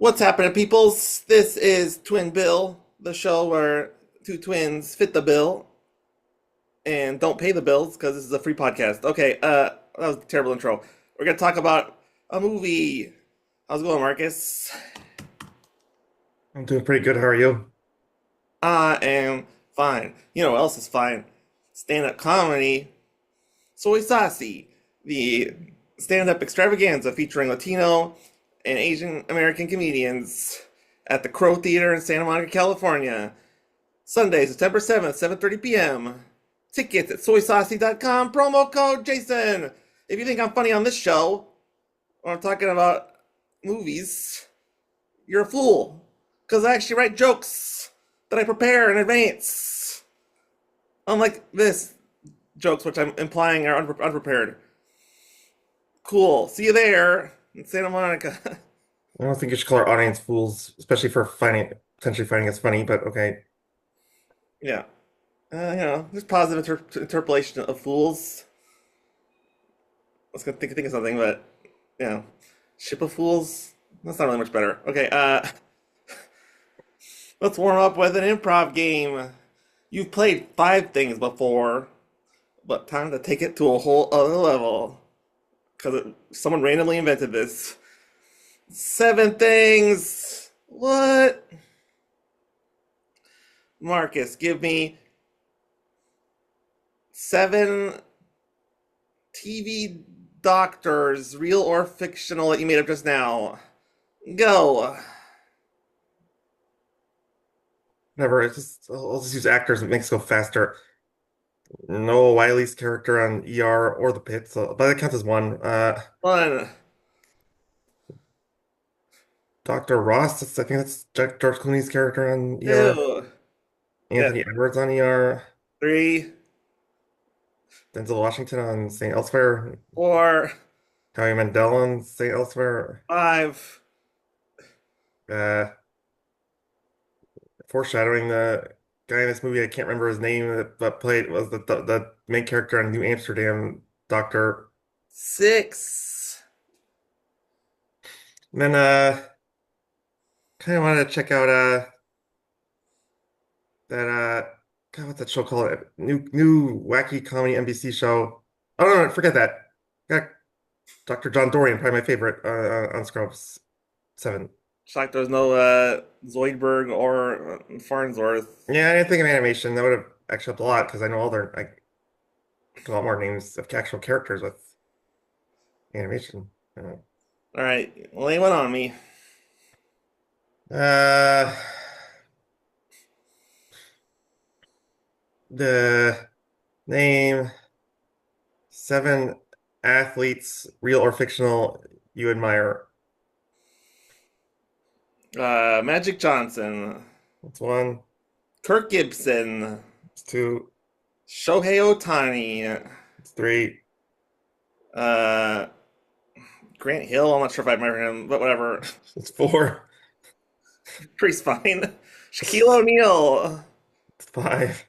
What's happening, peoples? This is Twin Bill, the show where two twins fit the bill and don't pay the bills because this is a free podcast. Okay, that was a terrible intro. We're gonna talk about a movie. How's it going, Marcus? I'm doing pretty good. How are you? I am fine. You know what else is fine? Stand-up comedy. Soy Saucy, the stand-up extravaganza featuring Latino and Asian American comedians at the Crow Theater in Santa Monica, California. Sunday, September 7th, 7:30 p.m. Tickets at soysaucy.com. Promo code Jason. If you think I'm funny on this show, or I'm talking about movies, you're a fool. Because I actually write jokes that I prepare in advance. Unlike this jokes, which I'm implying are unprepared. Cool. See you there in Santa Monica. I don't think you should call our audience fools, especially for potentially finding us funny, but okay. Yeah. There's positive interpolation of fools. I was gonna think of something, but ship of fools. That's not really much better. Okay, let's warm up with an improv game. You've played five things before, but time to take it to a whole other level. Because someone randomly invented this. Seven things. What? Marcus, give me seven TV doctors, real or fictional, that you made up just now. Go. Never. I'll just use actors. It makes it go faster. Noah Wiley's character on ER or The Pit, so but that counts as one. One, Dr. Ross. I think that's George Clooney's character on ER. two, yeah, Anthony Edwards on ER. three, Denzel Washington on St. Elsewhere. four, Howie Mandel on St. Elsewhere. five, Uh, Foreshadowing the guy in this movie, I can't remember his name, but played was the main character on New Amsterdam, Doctor. six. And then kind of wanted to check out that God, what's that show called? New wacky comedy NBC show. Oh no, forget that. Got Dr. John Dorian, probably my favorite on Scrubs 7. Shocked there's no Zoidberg or Farnsworth. Yeah, I didn't think of animation. That would have actually helped a lot because I know all their like a lot more names of actual characters with animation. All right, lay one on me. Uh, the name seven athletes, real or fictional, you admire. Magic Johnson, That's one. Kirk Gibson, It's two. Shohei Ohtani, It's three. uh, Grant Hill. I'm not sure if I remember him, but whatever. It's four. Pretty fine. Shaquille O'Neal, It's five.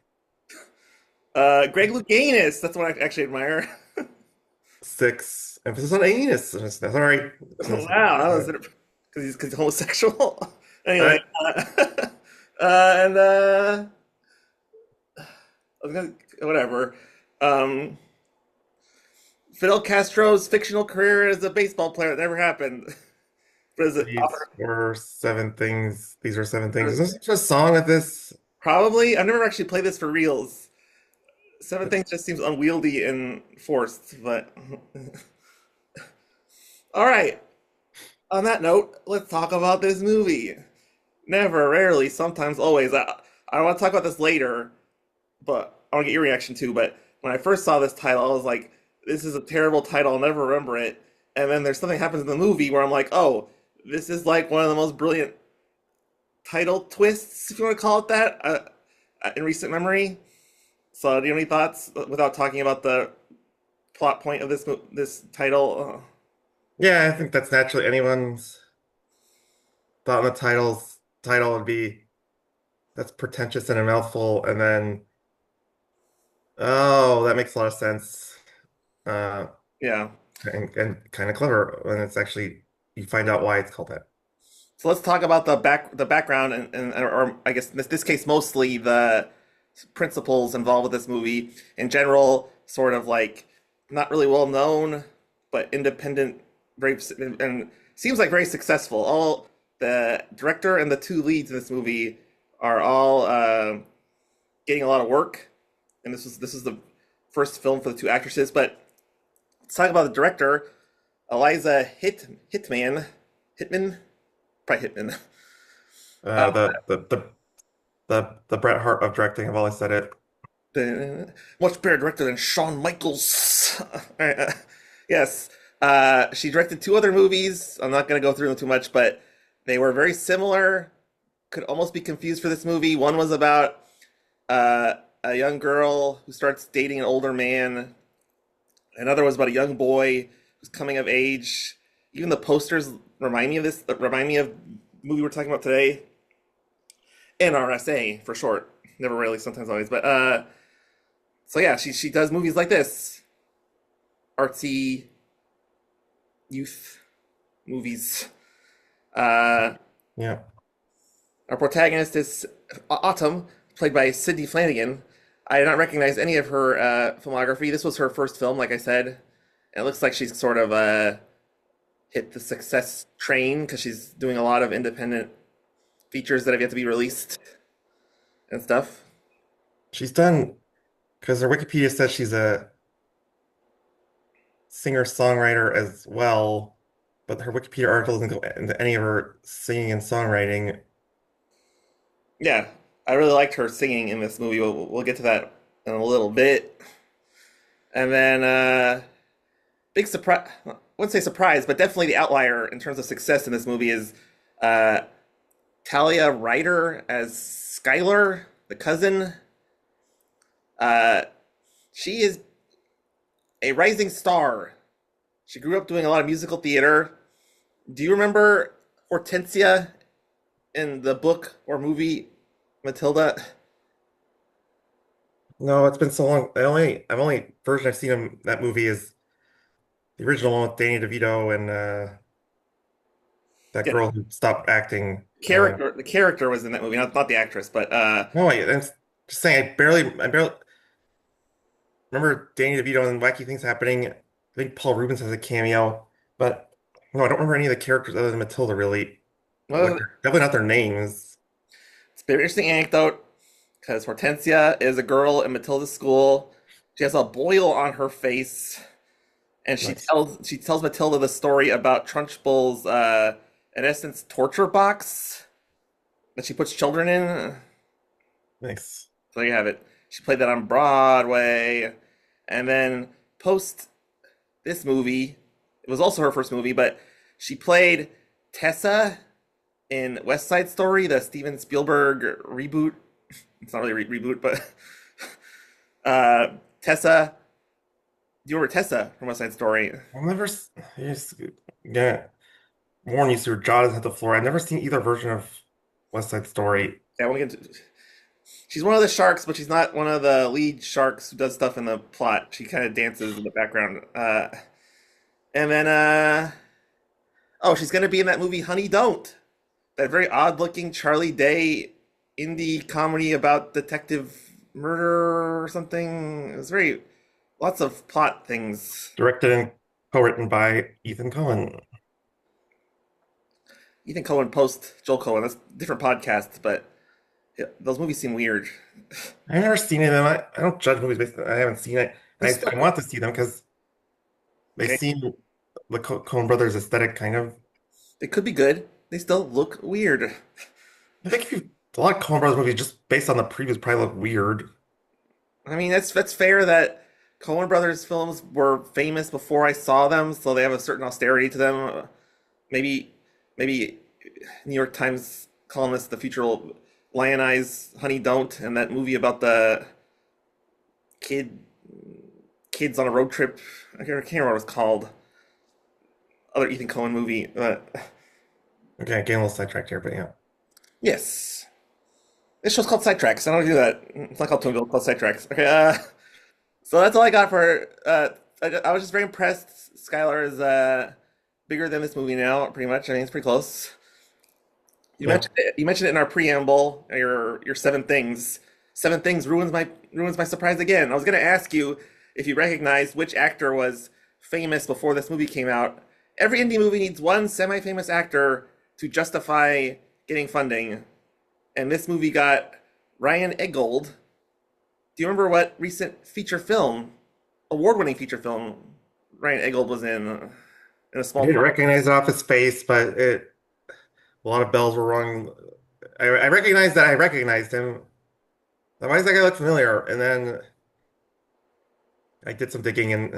Greg Louganis. That's one I actually admire. Six. Emphasis on anus. Sorry. Wow, that was because he's homosexual. All Anyway, right. and I was gonna whatever. Um, Fidel Castro's fictional career as a baseball player that never happened. But is it These were seven things. These are seven things. Is there a song of this? probably? I've never actually played this for reals. Seven things just seems unwieldy and forced, but all right. On that note, let's talk about this movie. Never, rarely, sometimes, always. I want to talk about this later, but I want to get your reaction too. But when I first saw this title, I was like, this is a terrible title. I'll never remember it. And then there's something happens in the movie where I'm like, oh, this is like one of the most brilliant title twists, if you want to call it that, in recent memory. So, do you have any thoughts without talking about the plot point of this title? Yeah, I think that's naturally anyone's thought on the title would be that's pretentious and a mouthful, and then oh, that makes a lot of sense. Uh, Yeah. and kind of clever when it's actually you find out why it's called that. So let's talk about the background and or I guess in this case mostly the principles involved with this movie. In general, sort of like not really well known, but independent, very and seems like very successful. All the director and the two leads in this movie are all getting a lot of work, and this is the first film for the two actresses. But let's talk about the director, Eliza Hittman, probably Hittman. Uh, the the the the Bret Hart of directing. I've always said it. Much better director than Shawn Michaels. Yes, she directed two other movies. I'm not going to go through them too much, but they were very similar. Could almost be confused for this movie. One was about a young girl who starts dating an older man. Another was about a young boy who's coming of age. Even the posters remind me of this. Remind me of the movie we're talking about today. NRSA for short. Never really, sometimes always. But so yeah, she does movies like this, artsy youth movies. Uh, Yeah. our protagonist is Autumn, played by Sydney Flanagan. I did not recognize any of her filmography. This was her first film, like I said. And it looks like she's sort of hit the success train because she's doing a lot of independent features that have yet to be released and stuff. She's done because her Wikipedia says she's a singer-songwriter as well, but her Wikipedia article doesn't go into any of her singing and songwriting. Yeah, I really liked her singing in this movie. We'll get to that in a little bit. And then, big surprise, I wouldn't say surprise, but definitely the outlier in terms of success in this movie is uh, Talia Ryder as Skylar, the cousin. Uh, she is a rising star. She grew up doing a lot of musical theater. Do you remember Hortensia in the book or movie Matilda? No, it's been so long. I've only version I've seen of that movie is the original one with Danny DeVito and that Yeah, girl who stopped acting. the character was in that movie, not the actress, but No, I'm just saying I barely remember Danny DeVito and wacky things happening. I think Paul Rubens has a cameo, but no, I don't remember any of the characters other than Matilda really. Like well, definitely not their names. it's a very interesting anecdote because Hortensia is a girl in Matilda's school. She has a boil on her face, and Nice. she tells Matilda the story about Trunchbull's in essence torture box that she puts children in. Nice. So there you have it. She played that on Broadway, and then post this movie, it was also her first movie, but she played Tessa in West Side Story, the Steven Spielberg reboot. It's not really reboot, but Tessa. Do you remember Tessa from West Side Story? I've never just yeah, warn you, so your jaw doesn't hit the floor. I've never seen either version of West Side Story. Yeah, I want to get to, she's one of the sharks, but she's not one of the lead sharks who does stuff in the plot. She kind of dances in the background. And then, oh, she's going to be in that movie Honey Don't. That very odd looking Charlie Day indie comedy about detective murder or something. It was very, lots of plot things. Directed and co-written by Ethan Cohen. Ethan Cohen post Joel Cohen. That's different podcasts, but yeah, those movies seem weird. I've never seen any of them. I don't judge movies based on I haven't seen it. They And I still, want to see them because they okay, seem the Coen Brothers aesthetic kind of. they could be good. They still look weird. I think if you a lot of Coen Brothers movies just based on the previews probably look weird. I mean, that's fair that Coen Brothers films were famous before I saw them, so they have a certain austerity to them. Maybe maybe New York Times columnist the future will lionize Honey Don't and that movie about the kid kids on a road trip. I can't remember what it was called. Other Ethan Cohen movie. Okay, getting a little sidetracked here, but yeah. Yes. This show's called Sidetracks. I don't do that. It's not called Toonville, it's called Sidetracks. Okay, so that's all I got for I was just very impressed. Skylar is bigger than this movie now, pretty much. I mean, it's pretty close. Yeah. You mentioned it in our preamble. Your seven things. Seven things ruins my surprise again. I was gonna ask you if you recognized which actor was famous before this movie came out. Every indie movie needs one semi-famous actor to justify getting funding, and this movie got Ryan Eggold. Do you remember what recent feature film, award-winning feature film, Ryan Eggold was in a I small didn't part? recognize it off his face, but a lot of bells were rung. I recognized that I recognized him. Why does that guy look familiar? And then I did some digging and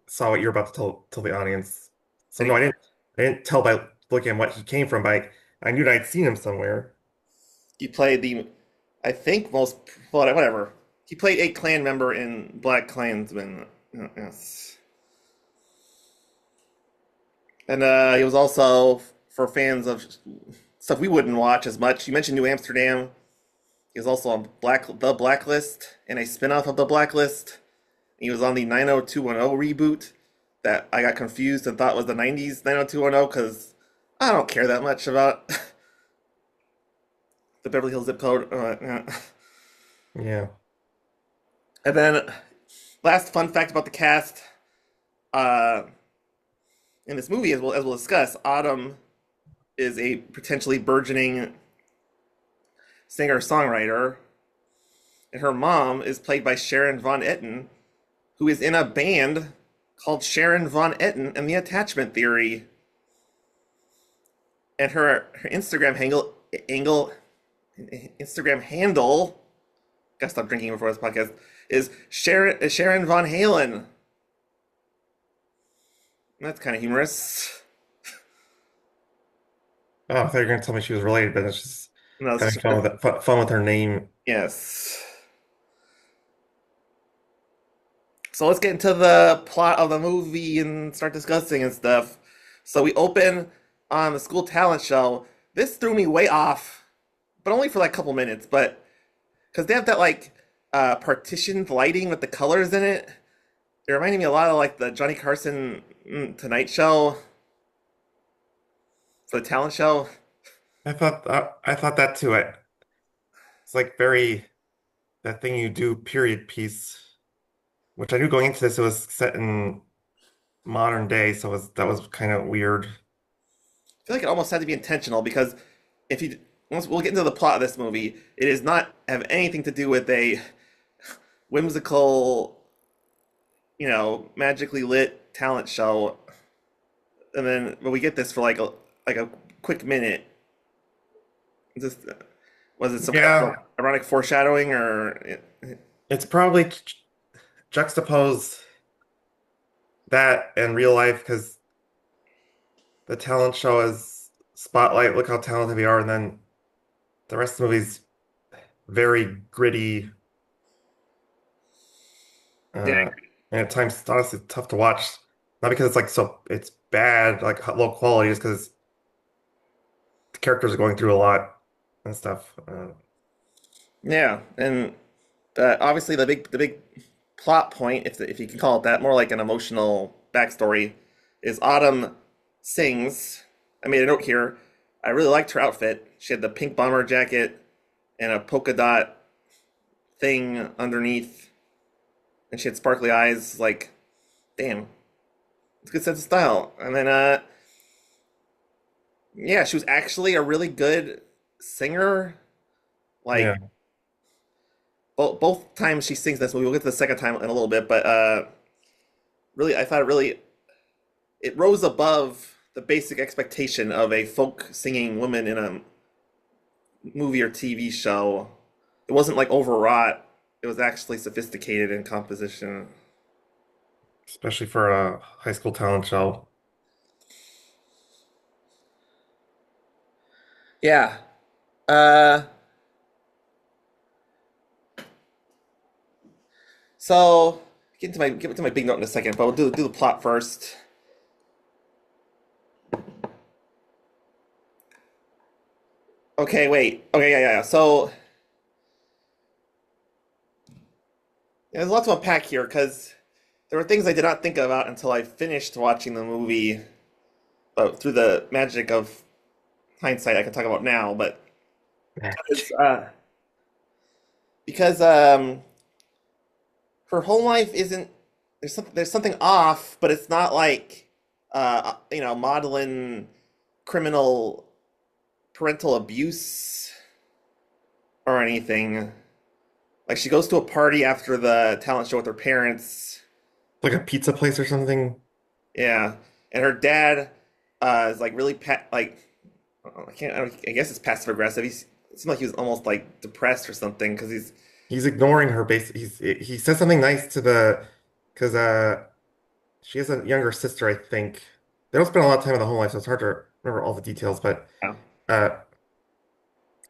saw what you're about to tell the audience. So And no, I didn't tell by looking at what he came from, but I knew that I'd seen him somewhere. he played the, I think most, well, whatever. He played a clan member in Black Klansman. Yes. And he was also, for fans of stuff we wouldn't watch as much, you mentioned New Amsterdam. He was also on The Blacklist and a spin-off of The Blacklist. He was on the 90210 reboot that I got confused and thought was the 90s 90210 because I don't care that much about the Beverly Hills zip code. Yeah. Yeah. And then, last fun fact about the cast uh, in this movie, as we'll discuss, Autumn is a potentially burgeoning singer-songwriter, and her mom is played by Sharon Von Etten, who is in a band called Sharon Von Etten and the Attachment Theory. And her Instagram handle, gotta stop drinking before this podcast, is Sharon Von Halen. That's kind of humorous. Oh, I thought you were gonna tell me she was related, but it's just No, having fun with fun with her name. yes. So let's get into the plot of the movie and start discussing and stuff. So we open on the school talent show. This threw me way off, but only for like a couple minutes. But because they have that like partitioned lighting with the colors in it, it reminded me a lot of like the Johnny Carson Tonight Show for the talent show. I thought that too. It's like very that thing you do period piece, which I knew going into this it was set in modern day, so that was kind of weird. I feel like it almost had to be intentional because if you once we'll get into the plot of this movie, it does not have anything to do with a whimsical, magically lit talent show. And then when we get this for like a quick minute, just was it some kind of Yeah, like ironic foreshadowing or it's probably juxtapose that and real life because the talent show is spotlight, look how talented we are, and then the rest of the movie's very gritty, yeah, uh, and at times it's honestly tough to watch. Not because it's like it's bad, like low quality, just because the characters are going through a lot and stuff. yeah, and obviously the big plot point, if you can call it that, more like an emotional backstory, is Autumn sings. I made a note here. I really liked her outfit. She had the pink bomber jacket and a polka dot thing underneath, and she had sparkly eyes. Like, damn, it's a good sense of style. And then, yeah, she was actually a really good singer. Yeah, Like, both times she sings this movie, we'll get to the second time in a little bit, but really, I thought it rose above the basic expectation of a folk singing woman in a movie or TV show. It wasn't like overwrought. It was actually sophisticated in composition. especially for a high school talent show. Yeah. Uh, so get into my big note in a second, but we'll do the plot first. Okay, wait. Okay, yeah. So yeah, there's a lot to unpack here because there were things I did not think about until I finished watching the movie. But through the magic of hindsight I can talk about now, but Yeah. because because her home life isn't there's something off, but it's not like modeling criminal parental abuse or anything. Like she goes to a party after the talent show with her parents. Like a pizza place or something. Yeah, and her dad is like really I guess it's passive aggressive. It seemed like he was almost like depressed or something because he's He's ignoring her he says something nice to the because she has a younger sister, I think. They don't spend a lot of time in the home life, so it's hard to remember all the details, but yeah. uh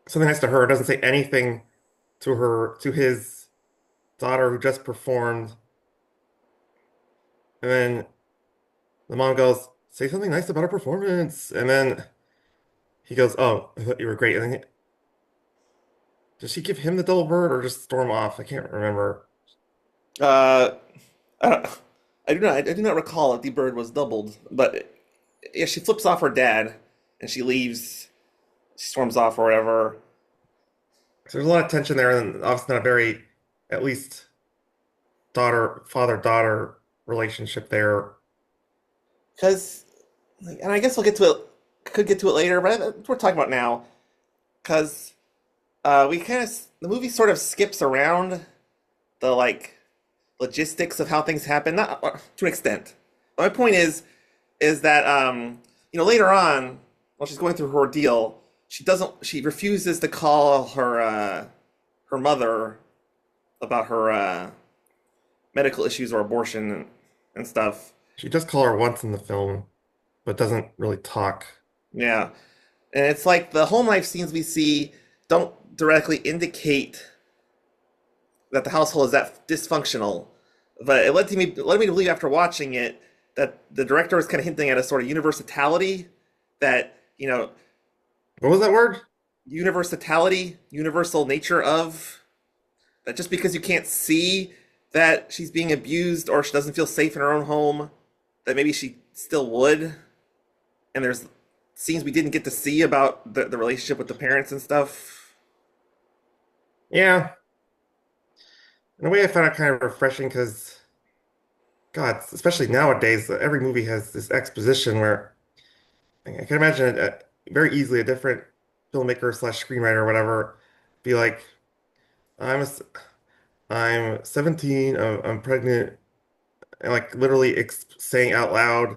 something nice to her, doesn't say anything to his daughter who just performed, and then the mom goes, say something nice about her performance, and then he goes, oh, I thought you were great. And then does she give him the double bird or just storm off? I can't remember. Uh, I, don't, I do not recall that the bird was doubled, but yeah, she flips off her dad and she leaves. She storms off or whatever. So there's a lot of tension there, and obviously not a very, at least father-daughter relationship there. Because, and I guess we'll get to it. Could get to it later, but we're talking about now. Because we kind of the movie sort of skips around the like logistics of how things happen, not to an extent. But my point is that later on, while she's going through her ordeal, she refuses to call her mother about her medical issues or abortion and stuff. She does call her once in the film, but doesn't really talk. Yeah, and it's like the home life scenes we see don't directly indicate that the household is that dysfunctional. But it led me to believe after watching it that the director was kind of hinting at a sort of universality that, What was that word? universal nature of that just because you can't see that she's being abused or she doesn't feel safe in her own home, that maybe she still would. And there's scenes we didn't get to see about the relationship with the parents and stuff. Yeah, in a way I found it kind of refreshing because, God, especially nowadays, every movie has this exposition where I can imagine very easily a different filmmaker slash screenwriter or whatever be like, I'm a, s- I'm 17, I'm pregnant, and like literally ex saying out loud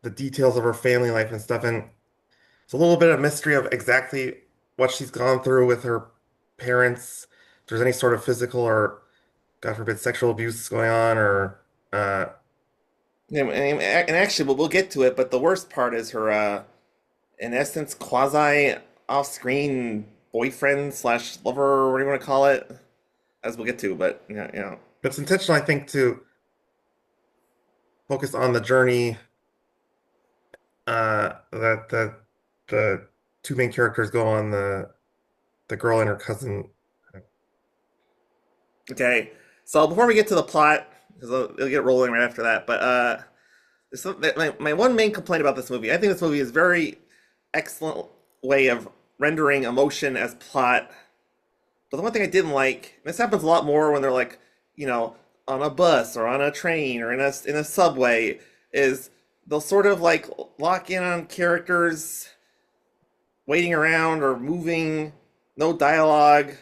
the details of her family life and stuff. And it's a little bit of mystery of exactly what she's gone through with her parents. If there's any sort of physical or, God forbid, sexual abuse going on, or uh, And actually, we'll get to it, but the worst part is her, in essence, quasi off-screen boyfriend slash lover, what do you want to call it? As we'll get to, but yeah, yeah. but it's intentional, I think, to focus on the journey that the two main characters go on, the girl and her cousin. Okay. So before we get to the plot, because it'll get rolling right after that, but my one main complaint about this movie, I think this movie is very excellent way of rendering emotion as plot. But the one thing I didn't like, and this happens a lot more when they're like, you know, on a bus or on a train or in a subway, is they'll sort of like lock in on characters waiting around or moving, no dialogue,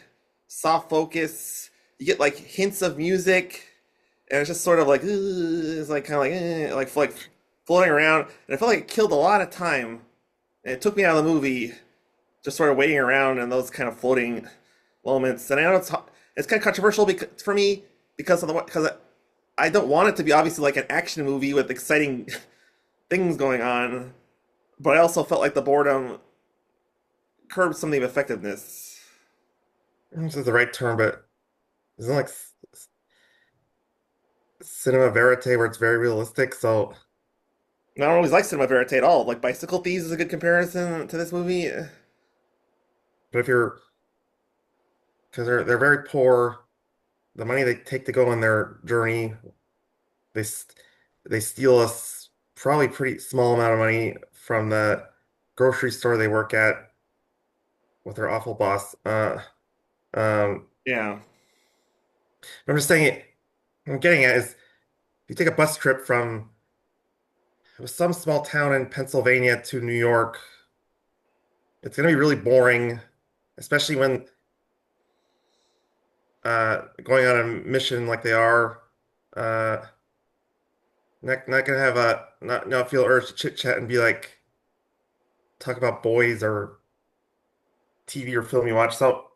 soft focus. You get like hints of music, and it's just sort of like it's like kind of like floating around. And I felt like it killed a lot of time, and it took me out of the movie just sort of waiting around and those kind of floating moments. And I know it's kind of controversial for me because I don't want it to be obviously like an action movie with exciting things going on, but I also felt like the boredom curbed some of the effectiveness. I don't know if this is the right term, but isn't it like cinema verite where it's very realistic? So, And I don't always like cinema verite at all. Like Bicycle Thieves is a good comparison to this movie. but if you're because they're very poor, the money they take to go on their journey, they s- they steal us probably pretty small amount of money from the grocery store they work at with their awful boss. Um, Yeah. I'm just saying, what I'm getting at is, if you take a bus trip from some small town in Pennsylvania to New York, it's going to be really boring, especially when going on a mission like they are. Uh, not gonna have a not feel urge to chit chat and be like talk about boys or TV or film you watch. So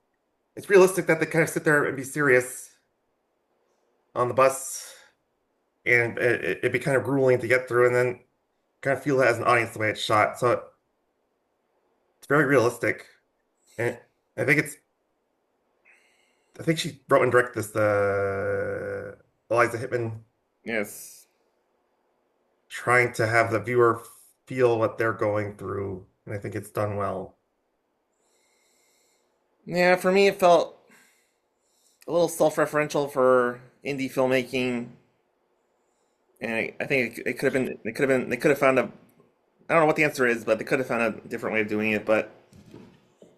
it's realistic that they kind of sit there and be serious on the bus, and it'd be kind of grueling to get through, and then kind of feel that as an audience the way it's shot. So it's very realistic, and I think it's I think she wrote and directed this, Eliza Hittman, Yes. trying to have the viewer feel what they're going through, and I think it's done well. Yeah, for me, it felt a little self-referential for indie filmmaking, and I think it could have been, they could have found a, I don't know what the answer is, but they could have found a different way of doing it. But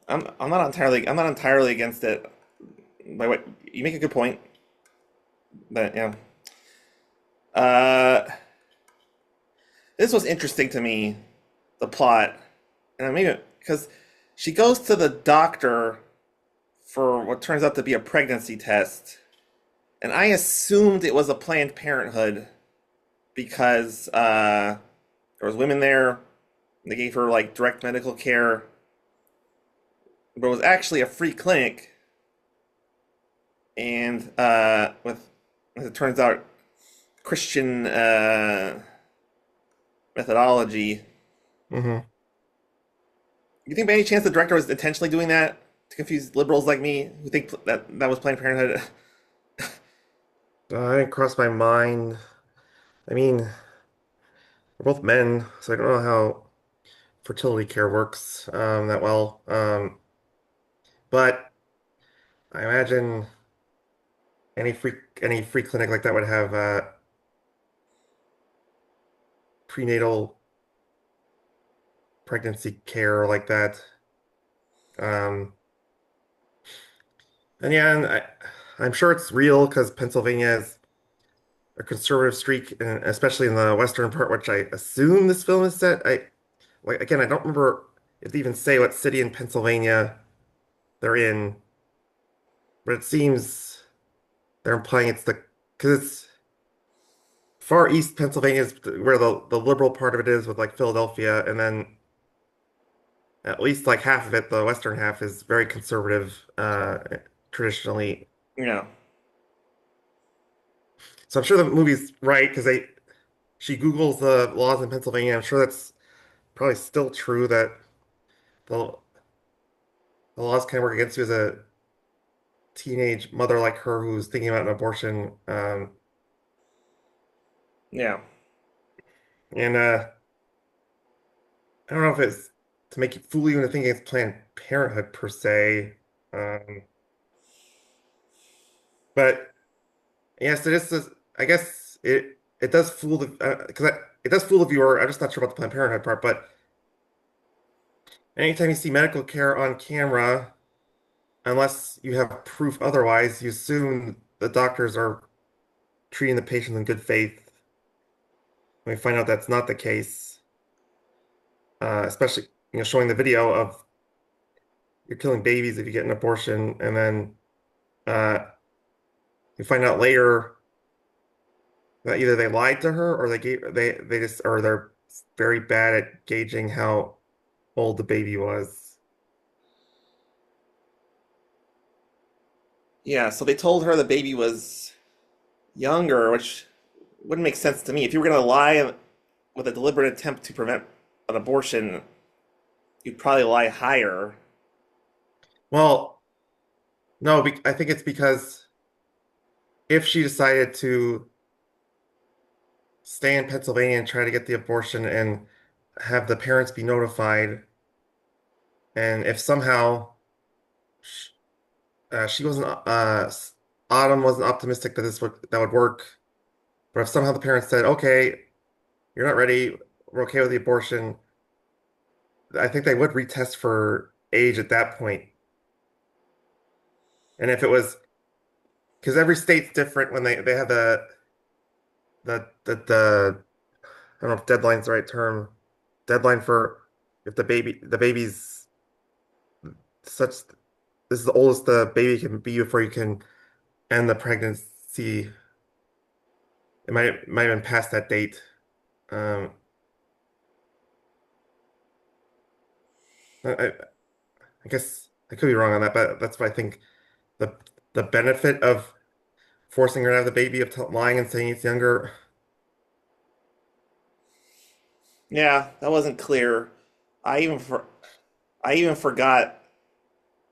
I'm not entirely against it. By what you make a good point, but yeah, uh, this was interesting to me, the plot, and I mean, because she goes to the doctor for what turns out to be a pregnancy test, and I assumed it was a Planned Parenthood because there was women there. They gave her like direct medical care, but it was actually a free clinic. And with, as it turns out, Christian methodology. Hmm. You think by any chance the director was intentionally doing that to confuse liberals like me who think that was Planned Parenthood? It didn't cross my mind. I mean, we're both men, so I don't know how fertility care works that well. But I imagine any free clinic like that would have prenatal pregnancy care like that. Um, and yeah, I'm sure it's real because Pennsylvania is a conservative streak, and especially in the western part, which I assume this film is set. I don't remember if they even say what city in Pennsylvania they're in, but it seems they're implying it's the because it's far east Pennsylvania is where the liberal part of it is with like Philadelphia, and then at least like half of it, the western half, is very conservative traditionally. Yeah, So I'm sure the movie's right because they she Googles the laws in Pennsylvania. I'm sure that's probably still true that the, the laws kind of work against you as a teenage mother like her who's thinking about an abortion. yeah, And I don't know if it's to make you fool you into thinking it's Planned Parenthood per se. Um, but yes, it is. I guess it does fool the because it does fool the viewer. I'm just not sure about the Planned Parenthood part. But anytime you see medical care on camera, unless you have proof otherwise, you assume the doctors are treating the patient in good faith. When we find out that's not the case, especially showing the video of you're killing babies if you get an abortion, and then uh, you find out later that either they lied to her or they just or they're very bad at gauging how old the baby was. yeah. So they told her the baby was younger, which wouldn't make sense to me. If you were gonna lie with a deliberate attempt to prevent an abortion, you'd probably lie higher. Well, no, I think it's because if she decided to stay in Pennsylvania and try to get the abortion and have the parents be notified, and if somehow sh she wasn't Autumn wasn't optimistic that that would work, but if somehow the parents said, "Okay, you're not ready, we're okay with the abortion," I think they would retest for age at that point. And if it was because every state's different when they have the I don't know if deadline's the right term. Deadline for if the baby's such this is the oldest the baby can be before you can end the pregnancy. It might have been past that date. Um, I, I guess I could be wrong on that, but that's what I think the the benefit of forcing her to have the baby of lying and saying it's younger. Yeah, that wasn't clear. I even for I even forgot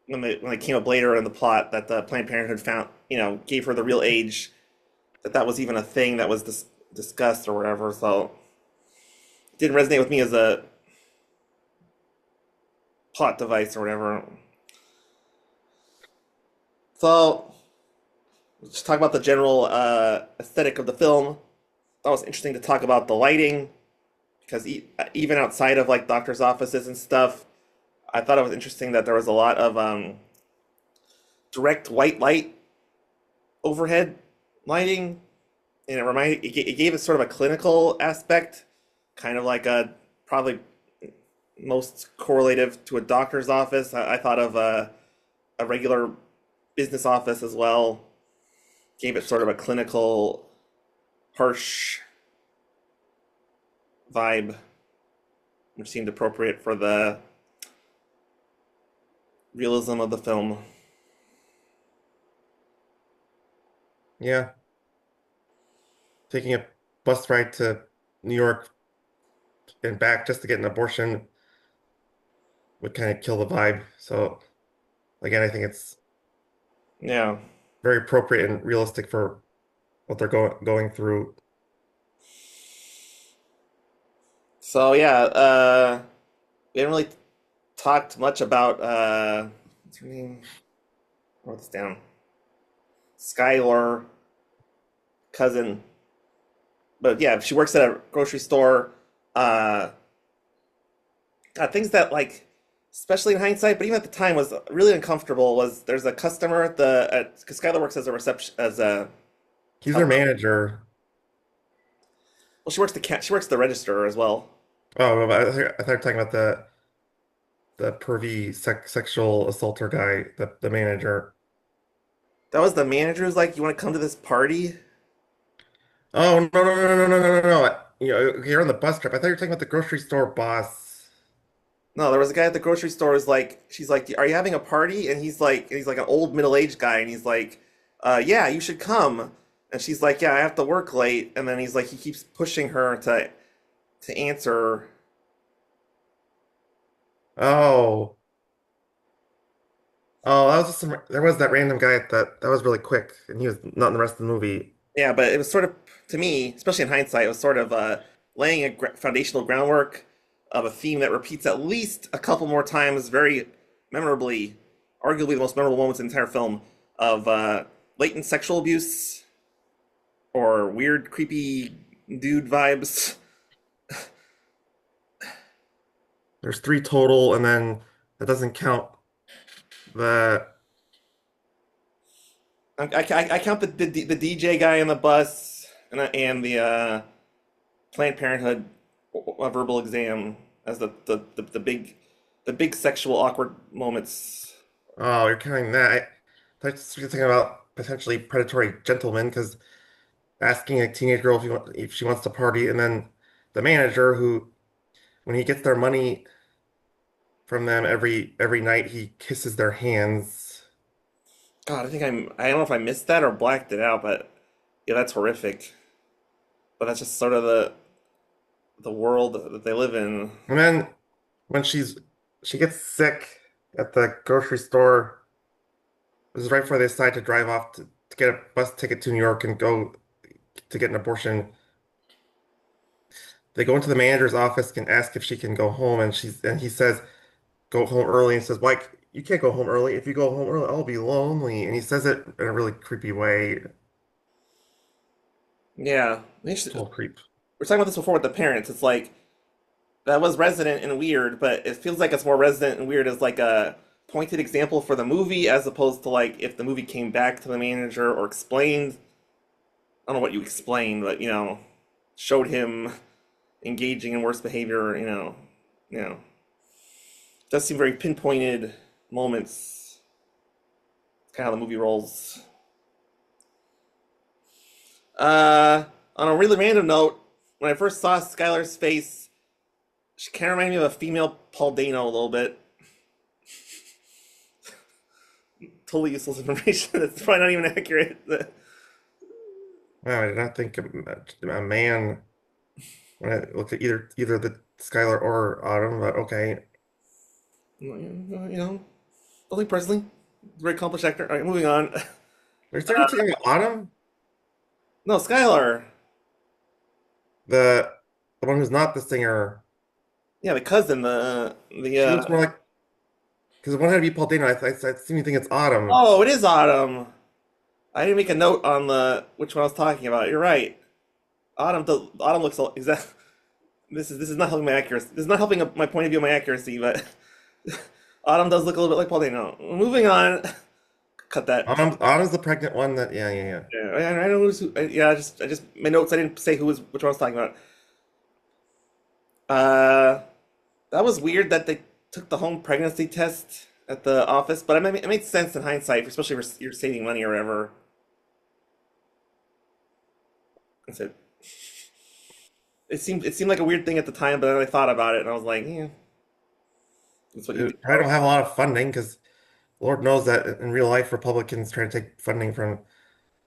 when they came up later in the plot that the Planned Parenthood found, gave her the real age, that was even a thing that was discussed or whatever. So it didn't resonate with me as a plot device or whatever. So let's talk about the general aesthetic of the film. That was interesting to talk about the lighting because even outside of like doctors' offices and stuff, I thought it was interesting that there was a lot of direct white light overhead lighting, and it gave it sort of a clinical aspect, kind of like a probably most correlative to a doctor's office. I thought of a regular business office as well. Gave it sort of a clinical, harsh vibe, which seemed appropriate for the realism of the film. Yeah, taking a bus ride to New York and back just to get an abortion would kind of kill the vibe. So again, I think it's Yeah. very appropriate and realistic for what they're going through. So yeah, we haven't really talked much about what's her name? I wrote this down. Skylar cousin, but yeah, she works at a grocery store. Uh, Things that like, especially in hindsight, but even at the time was really uncomfortable. Was there's a customer at because Skylar works as a reception as a He's their teller. manager. Well, she works the register as well. Oh, no, I thought you were talking about the pervy sexual assaulter guy, the manager. That was the manager who's like, "You want to come to this party?" Oh no no no no no no no no! No. You're on the bus trip. I thought you were talking about the grocery store boss. No, there was a guy at the grocery store who's like, she's like, "Are you having a party?" And he's like an old middle-aged guy, and he's like, "Yeah, you should come." And she's like, "Yeah, I have to work late." And then he's like, he keeps pushing her to answer. Oh oh, that was just there was that random guy that was really quick, and he was not in the rest of the movie. Yeah, but it was sort of, to me, especially in hindsight, it was sort of laying a foundational groundwork of a theme that repeats at least a couple more times, very memorably, arguably the most memorable moments in the entire film, of latent sexual abuse or weird, creepy dude vibes. There's three total, and then that doesn't count the. I count the DJ guy in the bus and the Planned Parenthood verbal exam as the big sexual awkward moments. Oh, you're counting that. I thought you were talking about potentially predatory gentlemen because asking a teenage girl if she wants to party, and then the manager who, when he gets their money from them every night, he kisses their hands. God, I don't know if I missed that or blacked it out, but yeah, that's horrific. But that's just sort of the world that they live in. And then when she gets sick at the grocery store, this is right before they decide to drive off to get a bus ticket to New York and go to get an abortion. They go into the manager's office and ask if she can go home, and he says, "Go home early." And says, "Like, you can't go home early. If you go home early, I'll be lonely." And he says it in a really creepy way. Yeah, Total creep. we're talking about this before with the parents. It's like that was resonant and weird, but it feels like it's more resonant and weird as like a pointed example for the movie as opposed to like if the movie came back to the manager or explained, I don't know what you explained, but showed him engaging in worse behavior, it does seem very pinpointed moments. It's kind of how the movie rolls. On a really random note, when I first saw Skylar's face, she kind of reminded me of a female Paul Dano a little bit. Totally useless information. It's probably not even accurate. Wow, I did not think a man when I looked at either the Skylar or Autumn, but okay. Only personally, very accomplished actor. All right, moving on. Are you talking about Autumn? No, Skylar. The the one who's not the singer. Yeah, the cousin. The She looks more like because the one had to be Paul Dano. I seem to think it's Autumn. Oh, it is Autumn. I didn't make a note on the which one I was talking about. You're right. Autumn looks exact. This is not helping my accuracy. This is not helping my point of view of my accuracy, but Autumn does look a little bit like Paul Dano. Moving on. Cut that. Autumn's the pregnant one that yeah. Yeah, I know who's who. Yeah, I just my notes. I didn't say which one I was talking about. Uh, that was weird that they took the home pregnancy test at the office, but it made sense in hindsight, especially if you're saving money or whatever. I said it seemed like a weird thing at the time, but then I thought about it and I was like, yeah, that's what you do. I don't have a lot of funding because Lord knows that in real life Republicans try to take funding from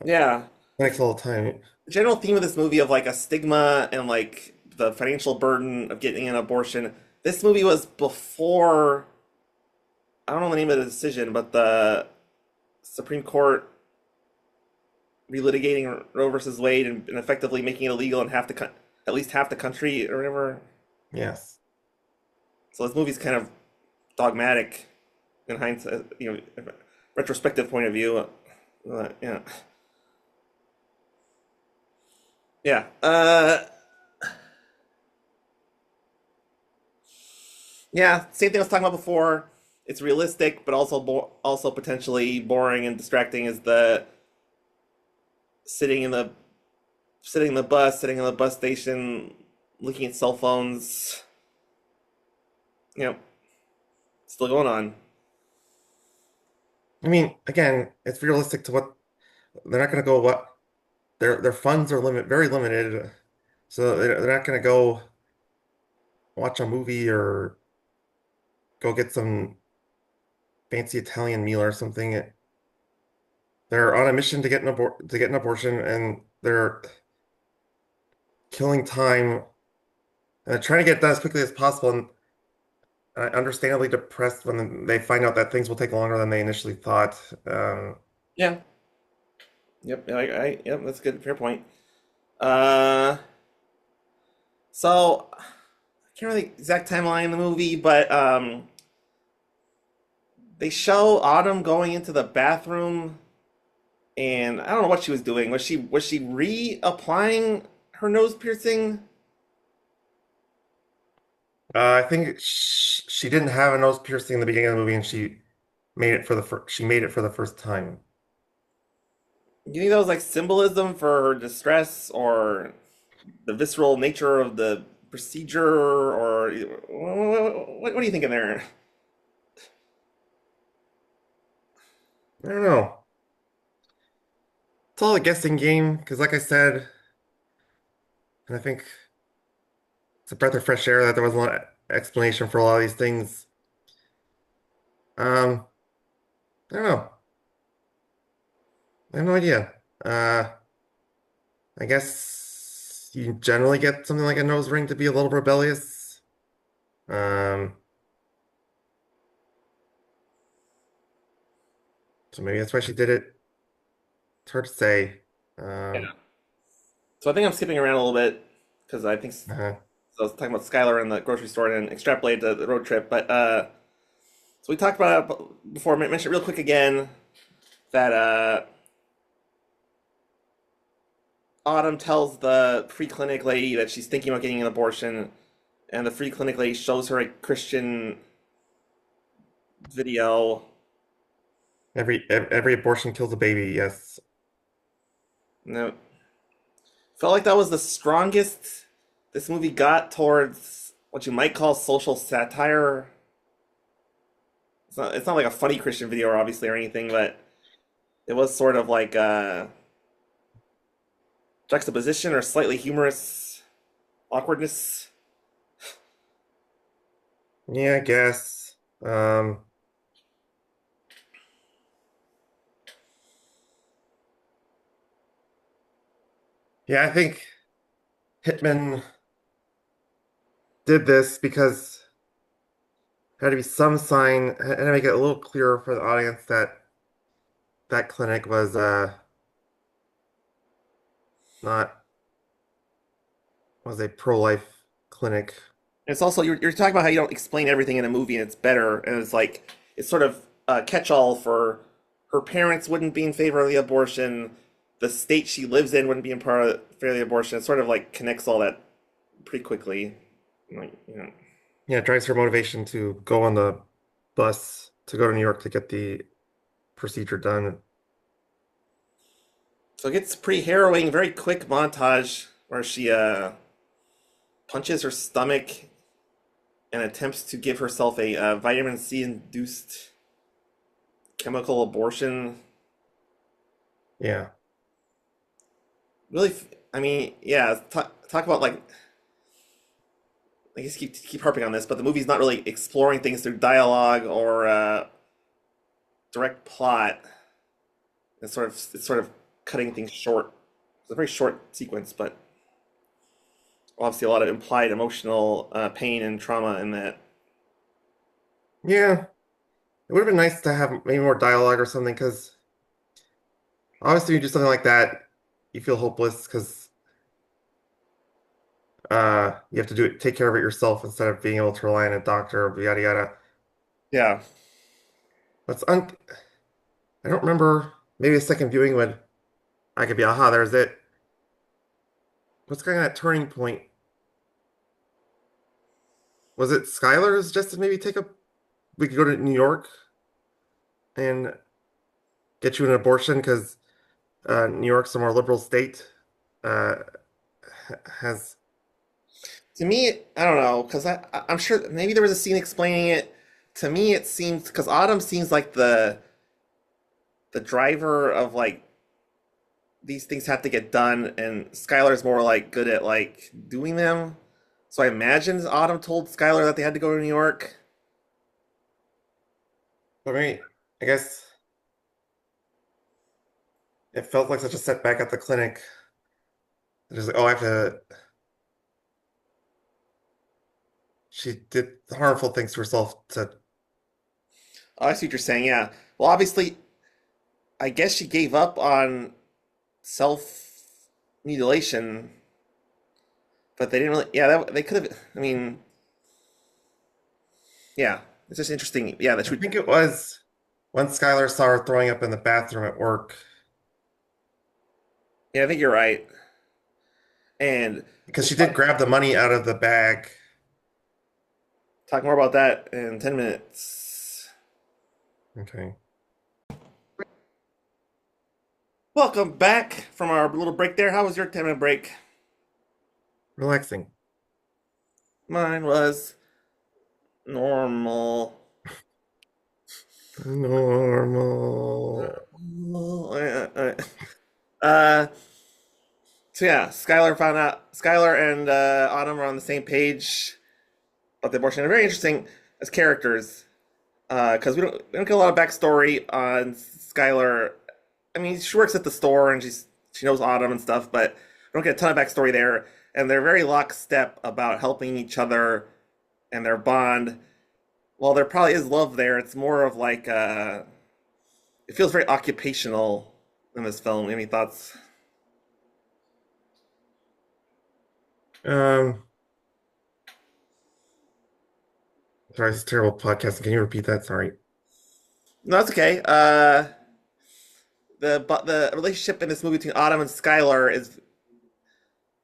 Yeah. clinics all the time. The general theme of this movie of like a stigma and like the financial burden of getting an abortion. This movie was before, I don't know the name of the decision, but the Supreme Court relitigating Roe versus Wade and effectively making it illegal in at least half the country or whatever. Yes. So this movie's kind of dogmatic in hindsight, retrospective point of view. Yeah, yeah. Yeah. Same thing I was talking about before. It's realistic, but also potentially boring and distracting. Is the sitting in the sitting in the bus station, looking at cell phones. You know, still going on. I mean, again, it's realistic to what they're not going to go what their funds are very limited, so they're not going to go watch a movie or go get some fancy Italian meal or something. They're on a mission to get an abortion, and they're killing time trying to get done as quickly as possible. And understandably depressed when they find out that things will take longer than they initially thought. Yeah. Yep. Yep. That's a good. Fair point. Uh, so I can't remember the exact timeline in the movie, but they show Autumn going into the bathroom, and I don't know what she was doing. Was she reapplying her nose piercing? I think she didn't have a nose piercing in the beginning of the movie, and she made it for the first time. Do you think that was like symbolism for her distress or the visceral nature of the procedure, or what are you thinking there? I don't know. It's all a guessing game because, like I said, and I think it's a breath of fresh air that there wasn't a lot of explanation for a lot of these things. Um, I don't know. I have no idea. I guess you generally get something like a nose ring to be a little rebellious. Um, so maybe that's why she did it. It's hard to say. Yeah. So I think I'm skipping around a little bit because I think so. Uh, I was talking about Skylar in the grocery store and extrapolated to the road trip, but so we talked about it before. I mentioned it real quick again that Autumn tells the free clinic lady that she's thinking about getting an abortion, and the free clinic lady shows her a Christian video. Every abortion kills a baby. Yes. No, felt like that was the strongest this movie got towards what you might call social satire. It's not like a funny Christian video, obviously, or anything, but it was sort of like a juxtaposition or slightly humorous awkwardness. Yeah, I guess. Yeah, I think Hittman did this because there had to be some sign and to make it a little clearer for the audience that that clinic was not was a pro-life clinic. It's also you're talking about how you don't explain everything in a movie and it's better, and it's like it's sort of a catch-all for her parents wouldn't be in favor of the abortion, the state she lives in wouldn't be in part of favor of the abortion. It sort of like connects all that pretty quickly. Like, Yeah, it drives her motivation to go on the bus to go to New York to get the procedure done. so it gets pretty harrowing, very quick montage where she punches her stomach and attempts to give herself a vitamin C induced chemical abortion. Yeah. Really, I mean, yeah, talk about like I guess keep harping on this, but the movie's not really exploring things through dialogue or direct plot. It's sort of cutting things short. It's a very short sequence, but obviously a lot of implied emotional pain and trauma in that. Yeah. It would have been nice to have maybe more dialogue or something because obviously you do something like that, you feel hopeless because you have to do it, take care of it yourself instead of being able to rely on a doctor, yada yada. Yeah. That's un I don't remember. Maybe a second viewing would I could be, aha, there's it. What's kind of that turning point? Was it Skylar's just to maybe take a we could go to New York and get you an abortion because New York's a more liberal state. Uh, has To me, I don't know, because I'm sure maybe there was a scene explaining it. To me, it seems because Autumn seems like the driver of like these things have to get done, and Skylar's more like good at like doing them. So I imagine Autumn told Skylar that they had to go to New York. for me, I guess it felt like such a setback at the clinic. Just like, oh, I have to. She did harmful things to herself to. Oh, I see what you're saying. Yeah. Well, obviously, I guess she gave up on self mutilation, but they didn't really. Yeah, they could have. I mean, yeah, it's just interesting. Yeah, that I she would. think it was when Skylar saw her throwing up in the bathroom at work Yeah, I think you're right. And because we'll she did grab the money out of the bag. talk more about that in 10 minutes. Okay. Welcome back from our little break there. How was your 10-minute break? Relaxing. Mine was normal. Normal. Uh, so yeah, Skylar and Autumn are on the same page about the abortion. They're very interesting as characters because we don't get a lot of backstory on Skylar. I mean, she works at the store and she knows Autumn and stuff, but we don't get a ton of backstory there. And they're very lockstep about helping each other and their bond. While there probably is love there, it's more of like it feels very occupational in this film. Any thoughts? Um, sorry, this is terrible podcasting. Can you repeat that? Sorry. No, that's okay. The relationship in this movie between Autumn and Skylar is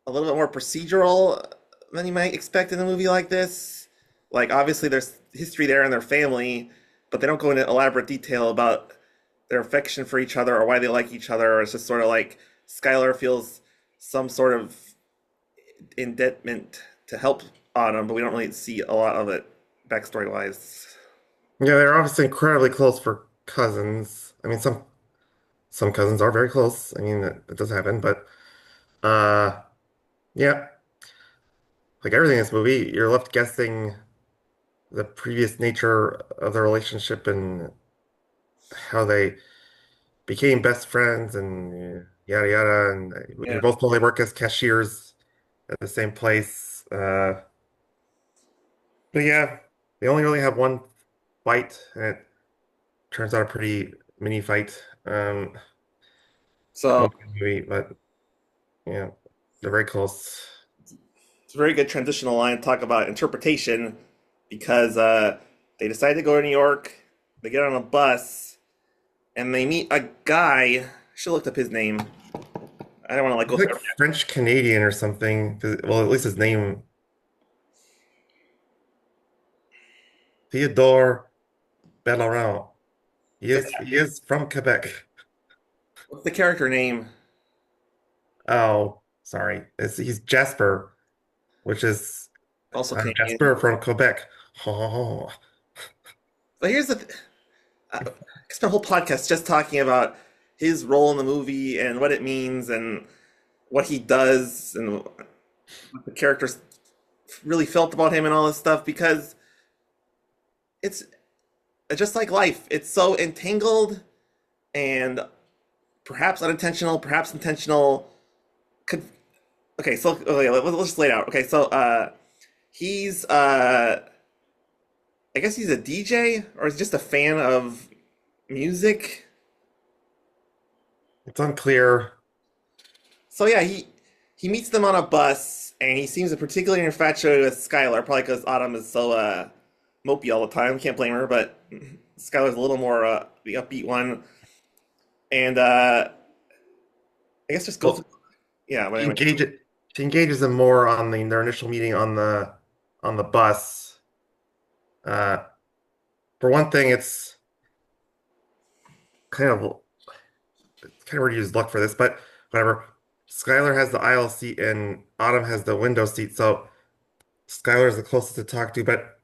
a little bit more procedural. than you might expect in a movie like this. Like, obviously, there's history there in their family, but they don't go into elaborate detail about their affection for each other or why they like each other. It's just sort of like Skylar feels some sort of indebtment to help Autumn, but we don't really see a lot of it backstory wise. Yeah, they're obviously incredibly close for cousins. I mean, some cousins are very close. I mean, that does happen, but uh, yeah, like everything in this movie, you're left guessing the previous nature of the relationship and how they became best friends and yada yada. And they Yeah. both probably work as cashiers at the same place. But yeah, they only really have one fight, and it turns out a pretty mini fight. So Most of the movie, but yeah, they're very close. it's a very good transitional line to talk about interpretation because they decide to go to New York. They get on a bus and they meet a guy. I should have looked up his name. I don't want to like He's go through like it. French Canadian or something. Well, at least his name, Theodore Bellerin. He is from Quebec. What's the character name? Oh, sorry. He's Jasper, which is Also I'm Canadian. Jasper from Quebec. Oh, But here's I spent a whole podcast just talking about his role in the movie and what it means and what he does and what the characters really felt about him and all this stuff because it's just like life. It's so entangled and perhaps unintentional, perhaps intentional. Could okay, so okay, let's just lay it out. Okay, so he's I guess he's a DJ or is just a fan of music. it's unclear. So yeah, he meets them on a bus and he seems particularly infatuated with Skylar, probably because Autumn is so mopey all the time. Can't blame her, but Skylar's a little more the upbeat one. And I guess just go through. Well, Yeah, but he anyway. engages she engages him more on their initial meeting on the bus. Uh, for one thing, kind of it's kind of weird to use luck for this, but whatever. Skylar has the aisle seat and Autumn has the window seat, so Skylar is the closest to talk to, but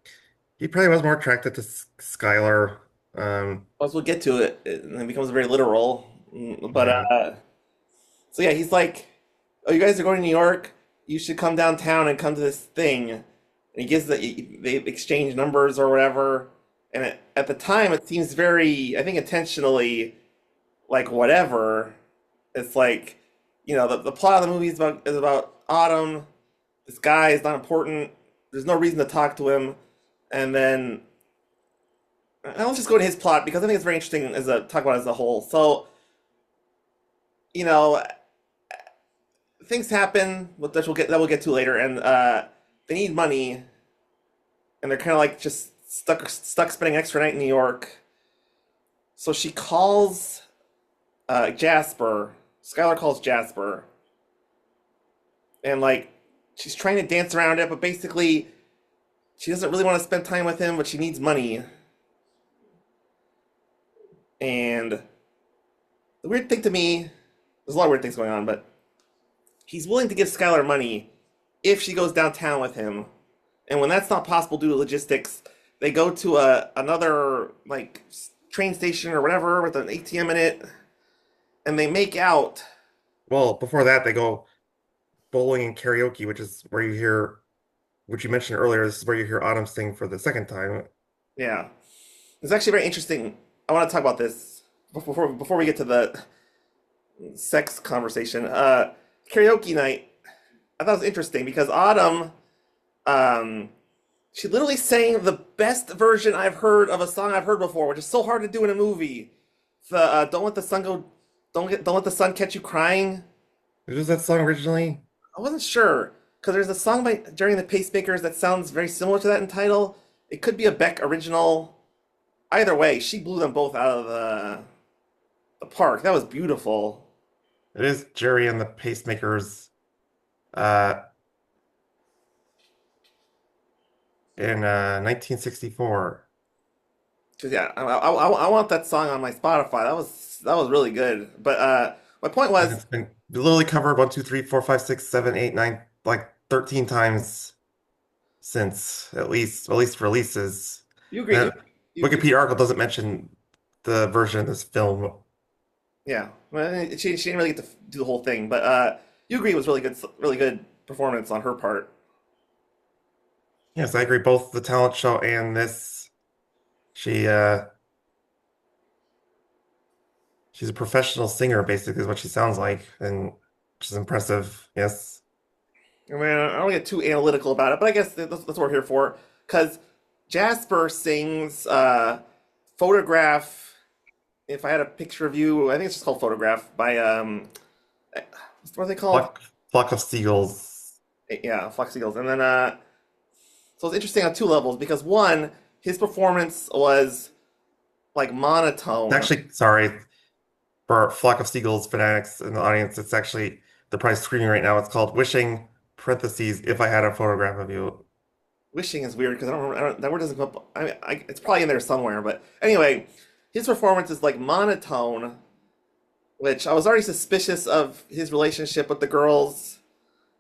he probably was more attracted to Skylar. Once we'll get to it, it becomes very literal. But Yeah. so yeah, he's like, "Oh, you guys are going to New York. You should come downtown and come to this thing." And he gives they exchange numbers or whatever. And at the time, it seems very, I think, intentionally like whatever. It's like, the plot of the movie is about Autumn. This guy is not important. There's no reason to talk to him. And then I'll just go to his plot because I think it's very interesting as a talk about it as a whole. So, you know, things happen, that we'll get to later, and they need money, and they're kind of like just stuck spending an extra night in New York. So she calls Jasper. Skylar calls Jasper, and like she's trying to dance around it, but basically she doesn't really want to spend time with him, but she needs money. And the weird thing to me, there's a lot of weird things going on, but he's willing to give Skylar money if she goes downtown with him. And when that's not possible due to logistics, they go to another like train station or whatever with an ATM in it, and they make out. Well, before that, they go bowling and karaoke, which you mentioned earlier. This is where you hear Autumn sing for the second time. Yeah, it's actually very interesting. I want to talk about this before we get to the sex conversation. Karaoke night. I thought it was interesting because Autumn, um, she literally sang the best version I've heard of a song I've heard before, which is so hard to do in a movie. The "Don't Let the Sun Go," don't let the sun catch you crying. Who was that song originally? I wasn't sure because there's a song by during the Pacemakers that sounds very similar to that in title. It could be a Beck original. Either way, she blew them both out of the park. That was beautiful. It is Jerry and the Pacemakers. Uh, in 1964. Cause yeah, I want that song on my Spotify. That was really good. But my point And was, it's been literally covered 1, 2, 3, 4, 5, 6, 7, 8, 9, like 13 times since at least releases. you agree? And You, that you Wikipedia article doesn't mention the version of this film. yeah. Well, she didn't really get to do the whole thing, but you agree it was really good performance on her part. Yes, I agree. Both the talent show and this, she she's a professional singer, basically, is what she sounds like, and which is impressive. Yes. I mean, I don't get too analytical about it, but I guess that's what we're here for. Because Jasper sings "Photograph." If I had a picture of you, I think it's just called "Photograph" by what are they called? Flock of Seagulls. Yeah, Fox Eagles. And then so it's interesting on two levels because one, his performance was like monotone. Actually, sorry for our Flock of Seagulls fanatics in the audience. It's actually they're probably screaming right now. It's called Wishing parentheses if I had a photograph of you. Wishing is weird because that word doesn't come up. It's probably in there somewhere. But anyway, his performance is like monotone, which I was already suspicious of his relationship with the girls,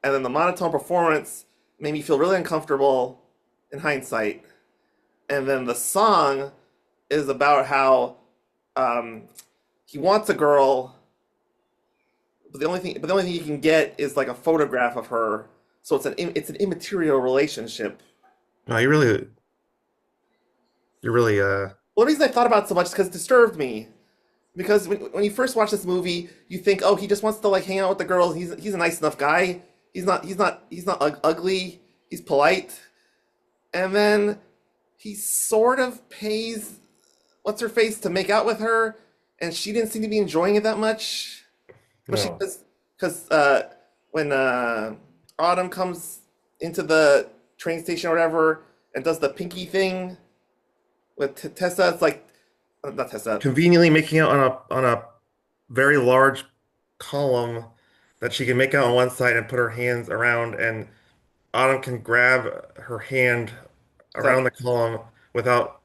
and then the monotone performance made me feel really uncomfortable in hindsight. And then the song is about how um, he wants a girl, but the only thing he can get is like a photograph of her. So it's an immaterial relationship. No, you really Well, the reason I thought about it so much is because it disturbed me. Because when you first watch this movie, you think, oh, he just wants to like hang out with the girls. He's a nice enough guy. He's not ugly. He's polite. And then he sort of pays what's her face to make out with her, and she didn't seem to be enjoying it that much. Especially no. because when Autumn comes into the train station or whatever and does the pinky thing with Tessa, it's like not Tessa. Conveniently making out on a very large column that she can make out on one side and put her hands around, and Autumn can grab her hand So, around the column without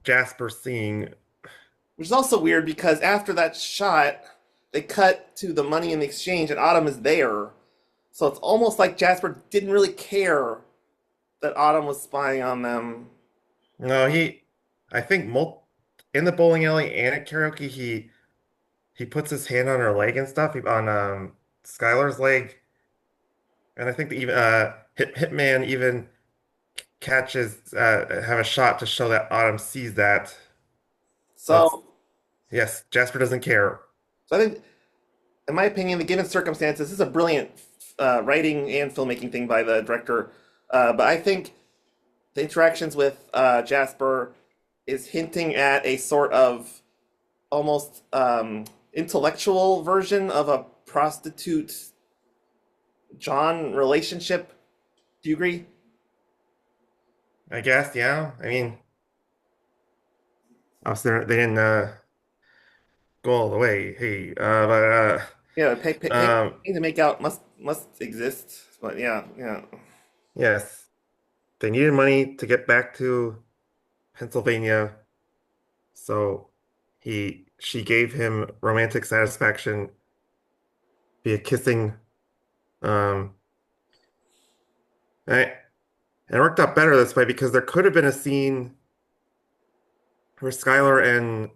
Jasper seeing. which is also weird because after that shot, they cut to the money in the exchange and Autumn is there. So it's almost like Jasper didn't really care that Autumn was spying on them. No, I think in the bowling alley and at karaoke, he puts his hand on her leg and stuff, on Skylar's leg, and I think even Hitman even catches have a shot to show that Autumn sees that. So it's So, yes, Jasper doesn't care. so I think, in my opinion, the given circumstances, this is a brilliant writing and filmmaking thing by the director. But I think the interactions with Jasper is hinting at a sort of almost intellectual version of a prostitute John relationship. Do you agree? I guess, yeah. I mean, obviously they didn't go all the way. Hey, Yeah, um, paying to make out must exist. But yeah, yeah. yes, they needed money to get back to Pennsylvania, so she gave him romantic satisfaction via kissing. Um, and it worked out better this way because there could have been a scene where Skylar and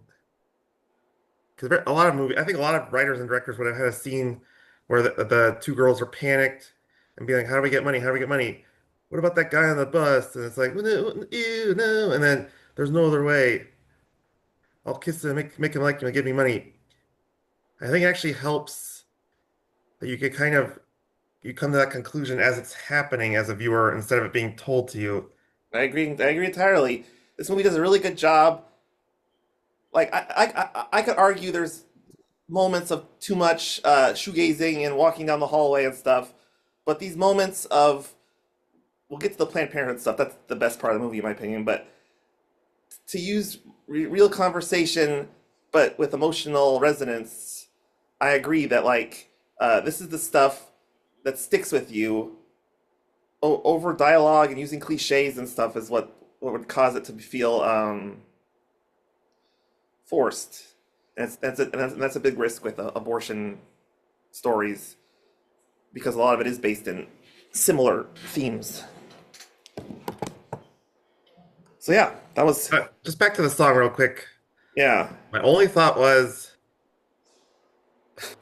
because a lot of I think a lot of writers and directors would have had a scene where the two girls are panicked and be like, "How do we get money? How do we get money? What about that guy on the bus?" And it's like, "Well, no, ew, no," and then there's no other way. I'll kiss him, make him like me, give me money. I think it actually helps that you could kind of you come to that conclusion as it's happening as a viewer instead of it being told to you. I agree. I agree entirely. This movie does a really good job. Like I could argue there's moments of too much shoegazing and walking down the hallway and stuff, but these moments of we'll get to the Planned Parenthood stuff. That's the best part of the movie, in my opinion. But to use real conversation, but with emotional resonance, I agree that like this is the stuff that sticks with you over dialogue and using cliches and stuff is what would cause it to feel forced. And that's a big risk with abortion stories because a lot of it is based in similar themes. So yeah, that was Just back to the song real quick. yeah. My only thought was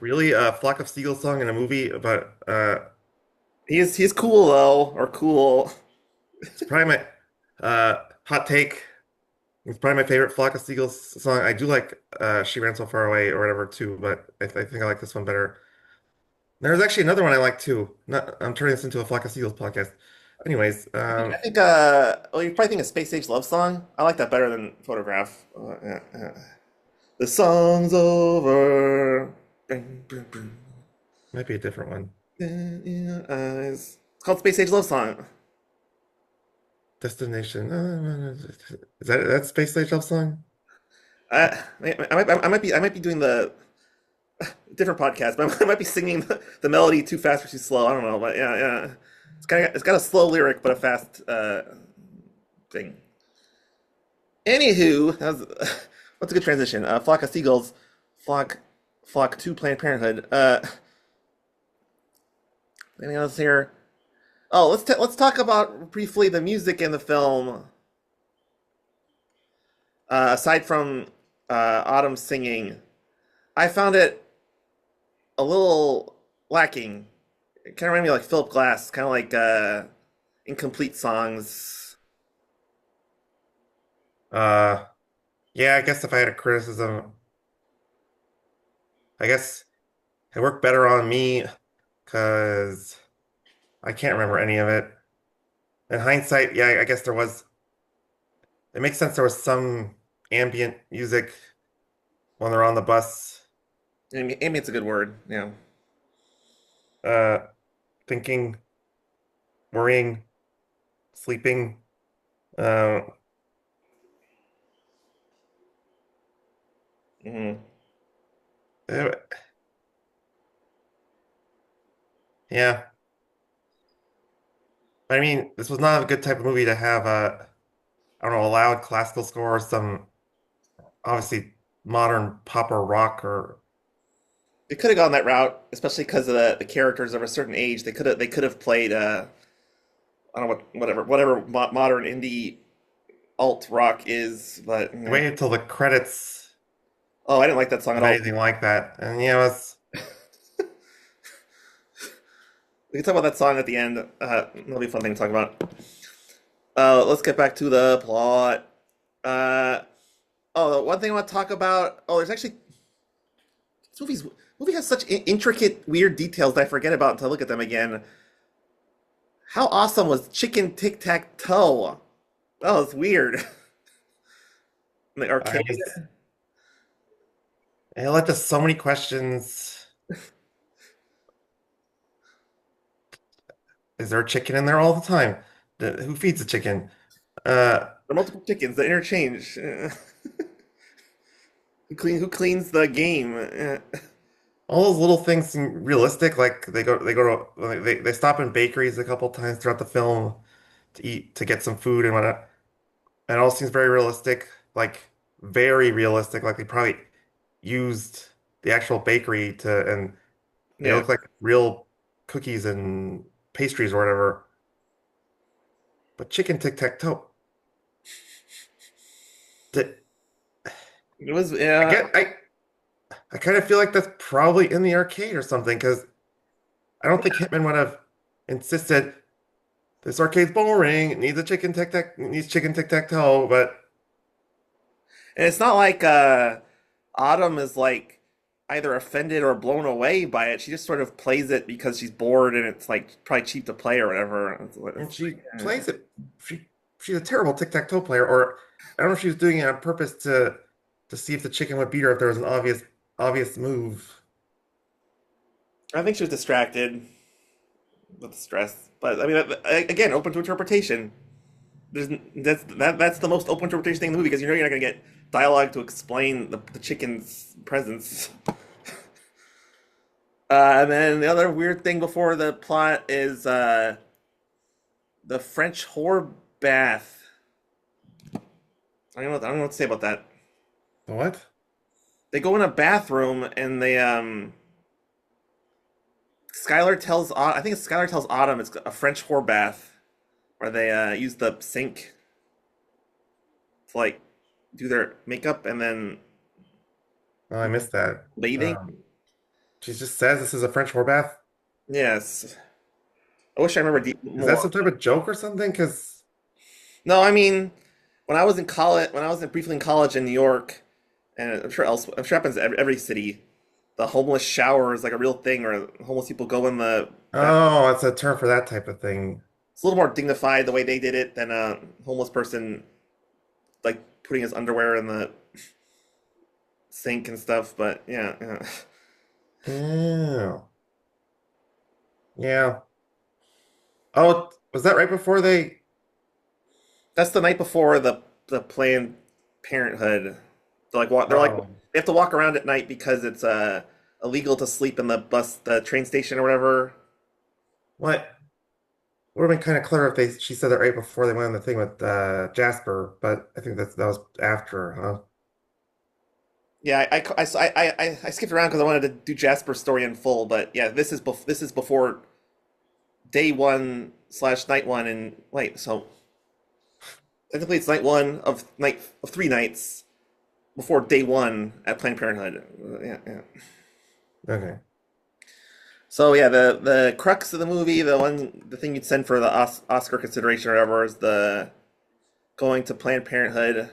really a Flock of Seagulls song in a movie, but He's cool though, or cool. it's probably my hot take. It's probably my favorite Flock of Seagulls song. I do like She Ran So Far Away or whatever too, but I think I like this one better. There's actually another one I like too. Not, I'm turning this into a Flock of Seagulls podcast. Anyways, I think well, you probably think a Space Age Love Song. I like that better than Photograph. Yeah, yeah. The song's over. Bing, bing, bing. might be a different one. In your eyes. It's called Space Age Love Song. Destination. Is that Space Age Love Song? I might be doing the different podcast, but I might be singing the melody too fast or too slow. I don't know, but yeah, yeah. It's got a slow lyric but a fast thing. Anywho, what's a good transition? Flock of Seagulls, flock flock to Planned Parenthood. Anything else here? Oh, let's talk about briefly the music in the film. Aside from Autumn singing, I found it a little lacking. It kind of reminded me of like Philip Glass, kind of like incomplete songs. Uh, yeah, I guess if I had a criticism, I guess it worked better on me because I can't remember any of it. In hindsight, yeah, I guess there was, it makes sense there was some ambient music when they're on the bus, Ambient's a good word. Yeah. uh, thinking, worrying, sleeping. Uh, Hmm. eh, yeah, I mean, this was not a good type of movie to have I don't know, a loud classical score or some obviously modern pop or rock or They could have gone that route, especially because of the characters of a certain age. They could have played I don't know whatever modern indie alt rock is, but wait until the credits oh, I didn't like that song at of all. anything like that. And it's We can talk about that song at the end. That'll be a fun thing to talk about. Let's get back to the plot. Uh, oh, the one thing I want to talk about. Oh, there's actually this movie has such intricate, weird details that I forget about until I look at them again. How awesome was Chicken Tic Tac Toe? That was weird. In the I arcade. was it led to so many questions. Is there a chicken in there all the time? Who feeds the chicken? Uh, There are multiple chickens that interchange. Who cleans the game? all those little things seem realistic. Like they stop in bakeries a couple times throughout the film to eat to get some food and whatnot. And it all seems very realistic, like very realistic. Like they probably used the actual bakery and they Yeah. look like real cookies and pastries or whatever. But chicken tic-tac-toe. Did, It was I yeah. get I kind of feel like that's probably in the arcade or something because I don't think Hitman would have insisted this arcade's boring. It needs a chicken tic-tac-toe. But And it's not like Autumn is like either offended or blown away by it. She just sort of plays it because she's bored and it's like probably cheap to play or whatever. and It's she like, plays it. She's a terrible tic-tac-toe player, or I don't know if she was doing it on purpose to see if the chicken would beat her if there was an obvious move. I think she was distracted with the stress. But I mean, again, open to interpretation. That's the most open interpretation thing in the movie because you know you're not gonna get dialogue to explain the chicken's presence. And then the other weird thing before the plot is The French whore bath. I don't know what to say about that. What? They go in a bathroom and they Skylar tells I think it's Skylar tells Autumn it's a French whore bath where they use the sink to like do their makeup and then Oh, I missed that. bathing. She just says this is a French warbath. Yes, I wish I remember Is that more. some type of joke or something? Because No, I mean when I was in college, when I was briefly in college in New York, and I'm sure it happens every city. The homeless shower is like a real thing, or homeless people go in the bath. oh, it's a term for that type of thing. It's a little more dignified the way they did it than a homeless person like putting his underwear in the sink and stuff. But yeah, yeah. Oh, yeah. Oh, was that right before they? That's the night before the Planned Parenthood. They're like Oh, they have to walk around at night because it's illegal to sleep in the train station or whatever. what? Would have been kind of clever if she said that right before they went on the thing with Jasper, but I think that was after, huh? Yeah, I skipped around because I wanted to do Jasper's story in full, but yeah, this is before day one slash night one, and wait, so technically it's night of 3 nights before day one at Planned Parenthood. Yeah, yeah. Okay. So yeah, the crux of the movie, the thing you'd send for the Oscar consideration or whatever, is the going to Planned Parenthood.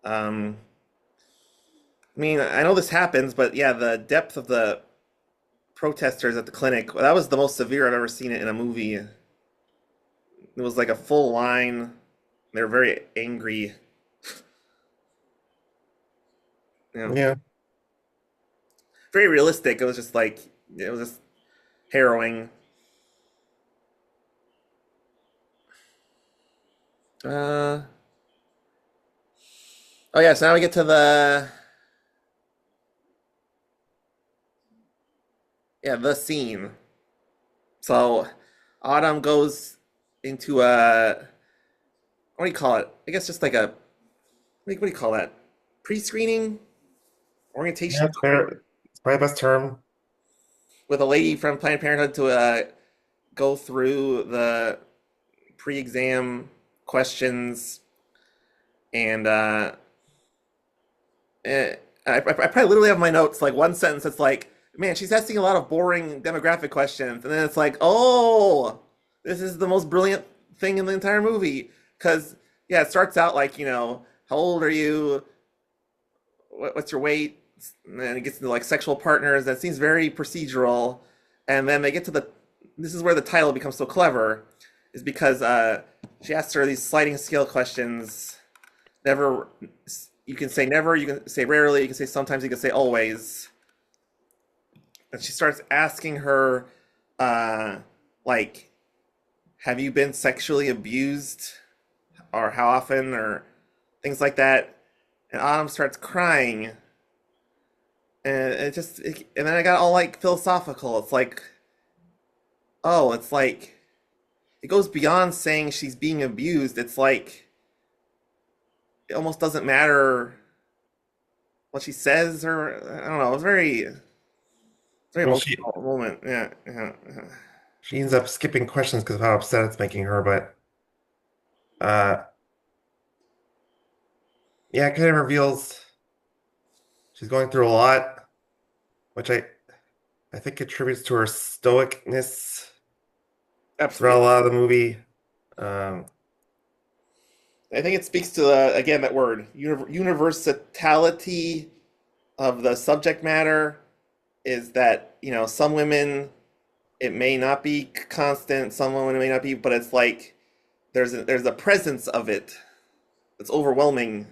Um, I mean, I know this happens, but yeah, the depth of the protesters at the clinic, that was the most severe I've ever seen it in a movie. It was like a full line. They were very angry. You know, Yeah. very realistic. It was just harrowing. Uh, oh yeah, so now we get to the scene. So Autumn goes into a what do you call it? I guess just like a what do you call that? Pre-screening Yeah, orientation it's fair. It's probably the best term. with a lady from Planned Parenthood to go through the pre-exam questions and I probably literally have my notes like one sentence that's like, man, she's asking a lot of boring demographic questions, and then it's like, oh, this is the most brilliant thing in the entire movie because yeah, it starts out like how old are you, what's your weight, and then it gets into like sexual partners. That seems very procedural, and then they get to the this is where the title becomes so clever, is because she asks her these sliding scale questions. Never, you can say never, you can say rarely, you can say sometimes, you can say always. And she starts asking her, uh, like, have you been sexually abused, or how often, or things like that. And Autumn starts crying, and and then I got all like philosophical. It's like, oh, it's like it goes beyond saying she's being abused. It's like it almost doesn't matter what she says, or I don't know. It was very Well, she emotional moment. Yeah, yeah, yeah. she ends up skipping questions because of how upset it's making her, but uh yeah, it kind of reveals she's going through a lot, which I think contributes to her stoicness throughout Absolutely. a lot of the movie. Um, I think it speaks to again that word universality of the subject matter. Is that some women it may not be constant, some women it may not be, but it's like there's a presence of it that's overwhelming.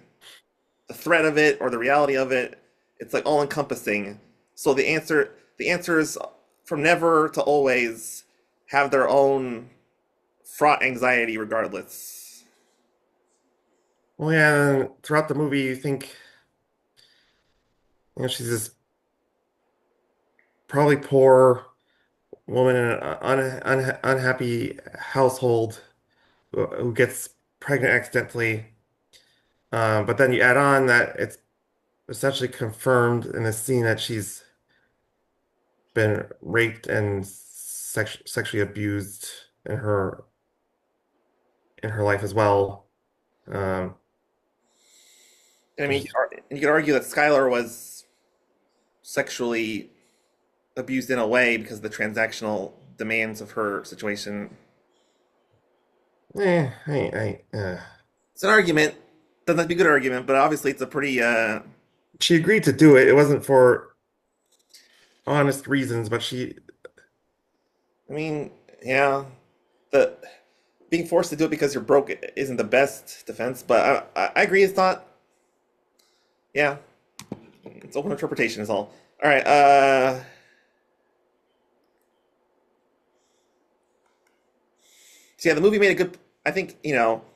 The threat of it or the reality of it, it's like all encompassing. So the answers from never to always have their own fraught anxiety regardless. well, yeah, throughout the movie, you think she's this probably poor, woman in an unhappy household who gets pregnant accidentally. But then you add on that it's essentially confirmed in the scene that she's been raped and sexually abused in her life as well. Um, I mean, there's you could argue that Skylar was sexually abused in a way because of the transactional demands of her situation. It's an argument. Doesn't have to be a good argument, but obviously it's a pretty she agreed to do it. It wasn't for honest reasons, but she I mean, yeah, the being forced to do it because you're broke isn't the best defense, but I agree it's not. Yeah, it's open interpretation is all. All right, so yeah, the movie made a good, I think,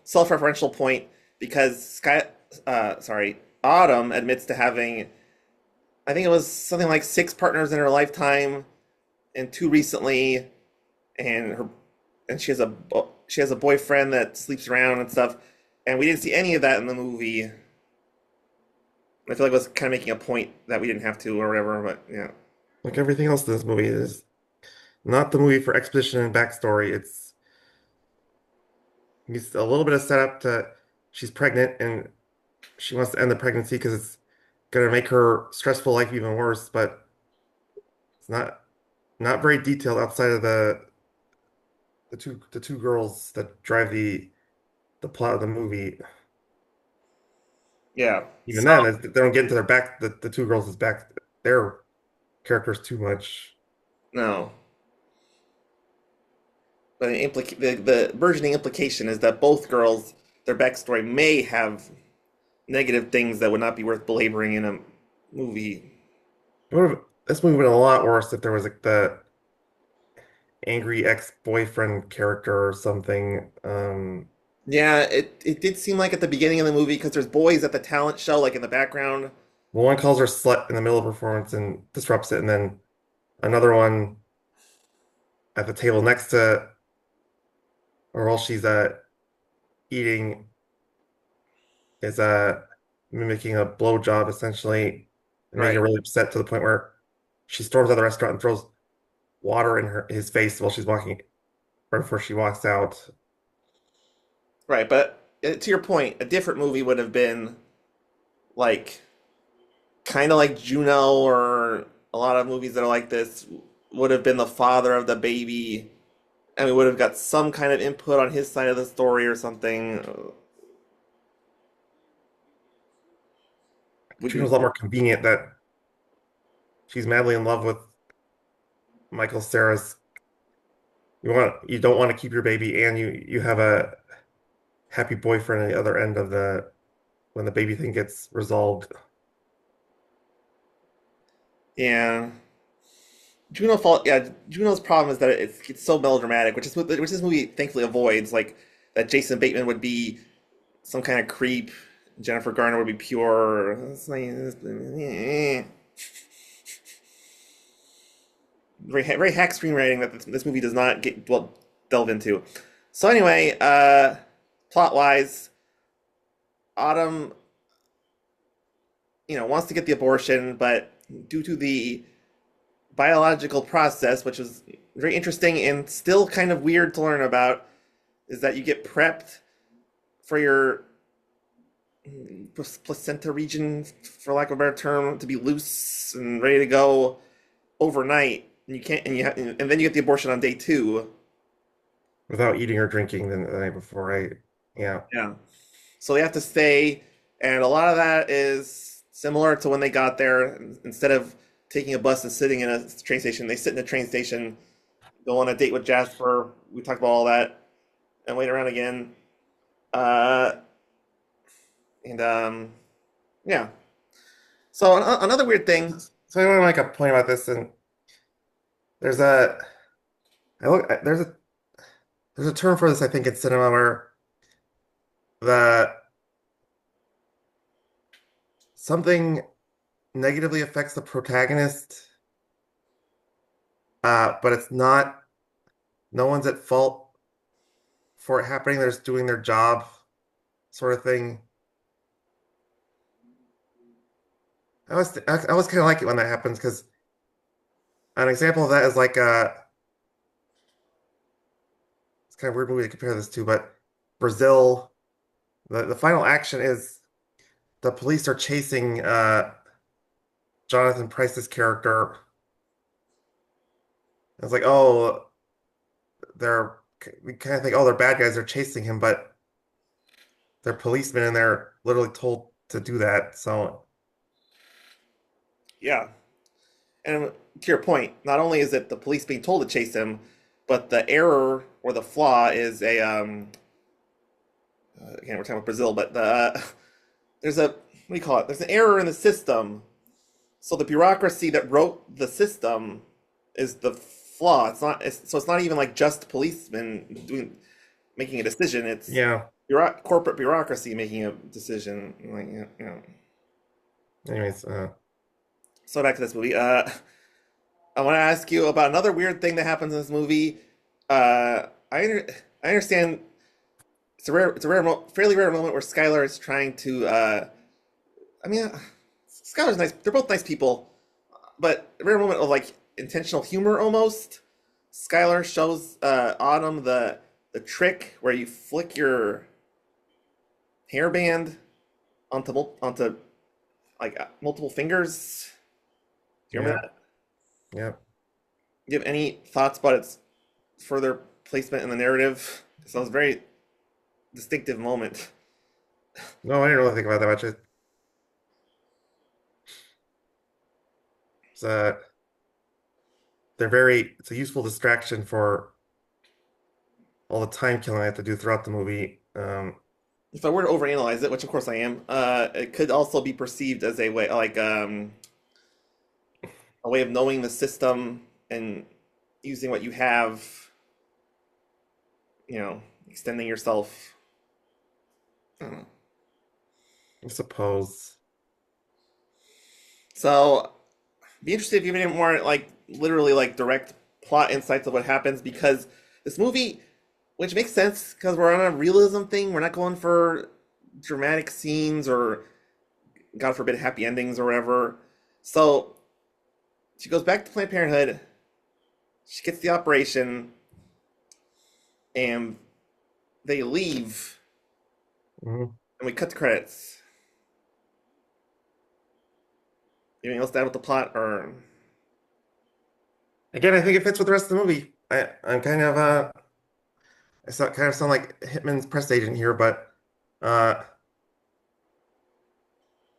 self-referential point because Autumn admits to having, I think it was something like six partners in her lifetime, and two recently, and her, and she has a boyfriend that sleeps around and stuff, and we didn't see any of that in the movie. I feel like it was kind of making a point that we didn't have to or whatever, but yeah, like everything else in this movie is not the movie for exposition and backstory. It's a little bit of setup to she's pregnant and she wants to end the pregnancy because it's gonna make her stressful life even worse, but it's not very detailed outside of the two girls that drive the plot of the movie. yeah. Even So then, they don't get into the two girls' back their characters too much. no, but the burgeoning implication is that both girls, their backstory may have negative things that would not be worth belaboring in a movie. This movie would have been a lot worse if there was like the angry ex-boyfriend character or something. Yeah, it did seem like at the beginning of the movie because there's boys at the talent show like in the background. Well, one calls her slut in the middle of a performance and disrupts it, and then another one at the table next to, or while she's eating, is mimicking a blowjob essentially, and making her Right. really upset to the point where she storms out of the restaurant and throws water in his face while she's walking, right before she walks out. Right, but to your point, a different movie would have been like kind of like Juno or a lot of movies that are like this would have been the father of the baby and we would have got some kind of input on his side of the story or something. Would She was you a lot more convenient that she's madly in love with Michael Cera's. You don't want to keep your baby, and you have a happy boyfriend at the other end of the when the baby thing gets resolved. yeah. Juno's problem is that it's so melodramatic, which this movie thankfully avoids, like that Jason Bateman would be some kind of creep, Jennifer Garner would be pure. It's like, very hack screenwriting that this movie does not delve into. So anyway, plot wise, Autumn, wants to get the abortion, but due to the biological process, which is very interesting and still kind of weird to learn about, is that you get prepped for your placenta region, for lack of a better term, to be loose and ready to go overnight. And you can't, and then you get the abortion on day two. Without eating or drinking the night before, right? Yeah. Yeah. So they have to stay, and a lot of that is similar to when they got there. Instead of taking a bus and sitting in a train station, they sit in a train station, go on a date with Jasper. We talked about all that, and wait around again. Uh, and yeah. So another weird thing. So I want to make a point about this, and there's a I look there's a term for this I think in cinema where the something negatively affects the protagonist, but it's not. No one's at fault for it happening. They're just doing their job, sort of thing. I always kind of like it when that happens because an example of that is like it's kind of a weird movie to compare this to, but Brazil. The final action is the police are chasing Jonathan Price's character. It's like, oh, they're we kind of think, oh, they're bad guys. They're chasing him, but they're policemen and they're literally told to do that. So, Yeah. And to your point, not only is it the police being told to chase him, but the error or the flaw is a again we're talking about Brazil, but there's a what do you call it? There's an error in the system. So the bureaucracy that wrote the system is the flaw. So it's not even like just policemen doing making a decision. It's yeah. corporate bureaucracy making a decision. Like Anyways, So back to this movie. I want to ask you about another weird thing that happens in this movie. I understand it's a fairly rare moment where Skylar is trying to. I mean, Skylar's nice. They're both nice people, but a rare moment of like intentional humor almost. Skylar shows Autumn the trick where you flick your hairband onto like multiple fingers. Do you remember yeah, that? yeah. Do you have any thoughts about its further placement in the narrative? So it was a very distinctive moment. No, I didn't really think about that much. It's they're very. It's a useful distraction for all the time killing I have to do throughout the movie. If I were to overanalyze it, which of course I am, it could also be perceived as a way of knowing the system and using what you have, extending yourself. I don't know. I suppose. So, be interested if you have any more like literally like direct plot insights of what happens because this movie, which makes sense because we're on a realism thing, we're not going for dramatic scenes or God forbid happy endings or whatever. So she goes back to Planned Parenthood. She gets the operation, and they leave, Mhm. and we cut the credits. Anything else to add with the plot, or Again, I think it fits with the rest of the movie. I'm kind of kind of sound like Hitman's press agent here, but uh,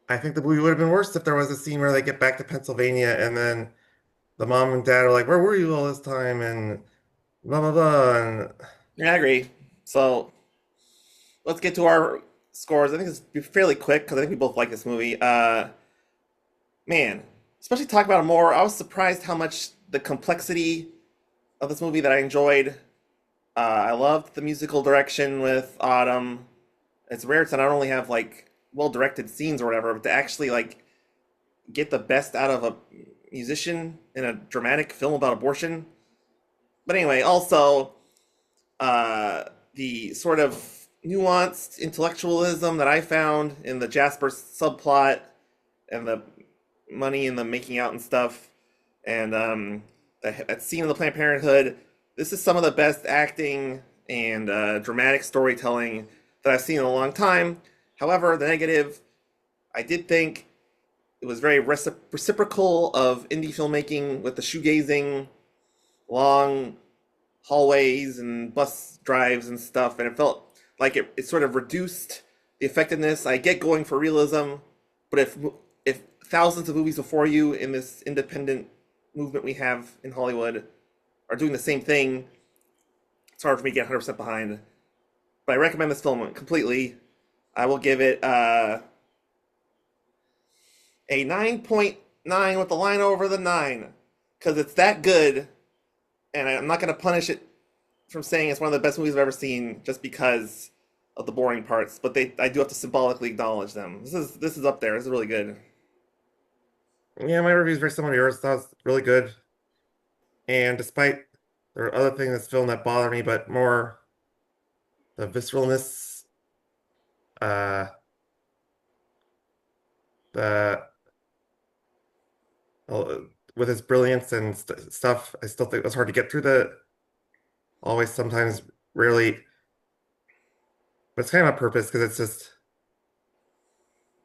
I think the movie would have been worse if there was a scene where they get back to Pennsylvania and then the mom and dad are like, "Where were you all this time?" and blah blah blah. And yeah, I agree. So let's get to our scores. I think it's fairly quick because I think we both like this movie. Man, especially talk about it more. I was surprised how much the complexity of this movie that I enjoyed. I loved the musical direction with Autumn. It's rare to not only have like well directed scenes or whatever, but to actually like get the best out of a musician in a dramatic film about abortion. But anyway, also the sort of nuanced intellectualism that I found in the Jasper subplot and the money and the making out and stuff, and that scene in the Planned Parenthood. This is some of the best acting and dramatic storytelling that I've seen in a long time. However, the negative, I did think it was very reciprocal of indie filmmaking with the shoegazing, long hallways and bus drives and stuff, and it felt like it sort of reduced the effectiveness. I get going for realism, but if thousands of movies before you in this independent movement we have in Hollywood are doing the same thing, it's hard for me to get 100% behind. But I recommend this film completely. I will give it a 9.9 with the line over the 9 because it's that good, and I'm not going to punish it from saying it's one of the best movies I've ever seen just because of the boring parts. But I do have to symbolically acknowledge them. This is up there. This is really good. yeah, my review is very similar to yours. That was really good. And despite there are other things in this film that bother me, but more the visceralness, uh, the uh, with his brilliance and stuff, I still think it was hard to get through the always, sometimes, rarely, but it's kind of on purpose because it's just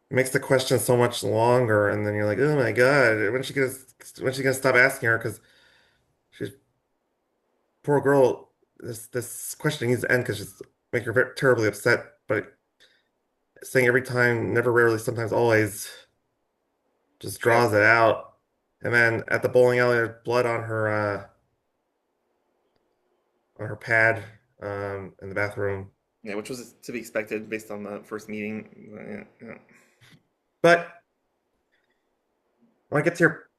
it makes the question so much longer, and then you're like, oh my God, when she gonna stop asking her? Because she's poor girl. This questioning needs to end because she's making her terribly upset. But saying every time, never, rarely, sometimes, always, just Yeah, draws it out. And then at the bowling alley, there's blood on her pad in the bathroom. yeah, which was to be expected based on the first meeting. Yeah, yeah. But when I get to your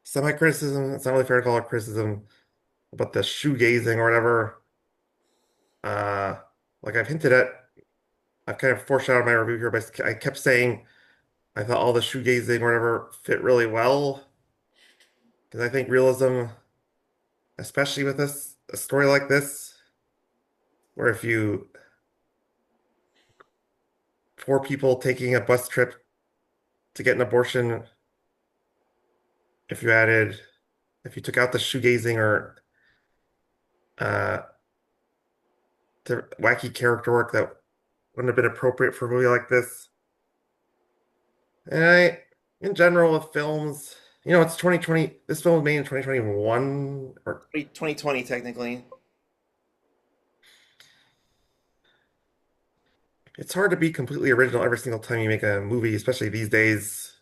semi-criticism, it's not really fair to call it criticism, about the shoegazing or whatever. Uh, like I've hinted at, I've kind of foreshadowed my review here, but I kept saying I thought all the shoegazing or whatever fit really well because I think realism, especially with a story like this, where if you four people taking a bus trip to get an abortion, if you added, if you took out the shoegazing or uh, the wacky character work that wouldn't have been appropriate for a movie like this. And in general, with films, it's 2020. This film was made in 2021, or 2020 technically. it's hard to be completely original every single time you make a movie, especially these days,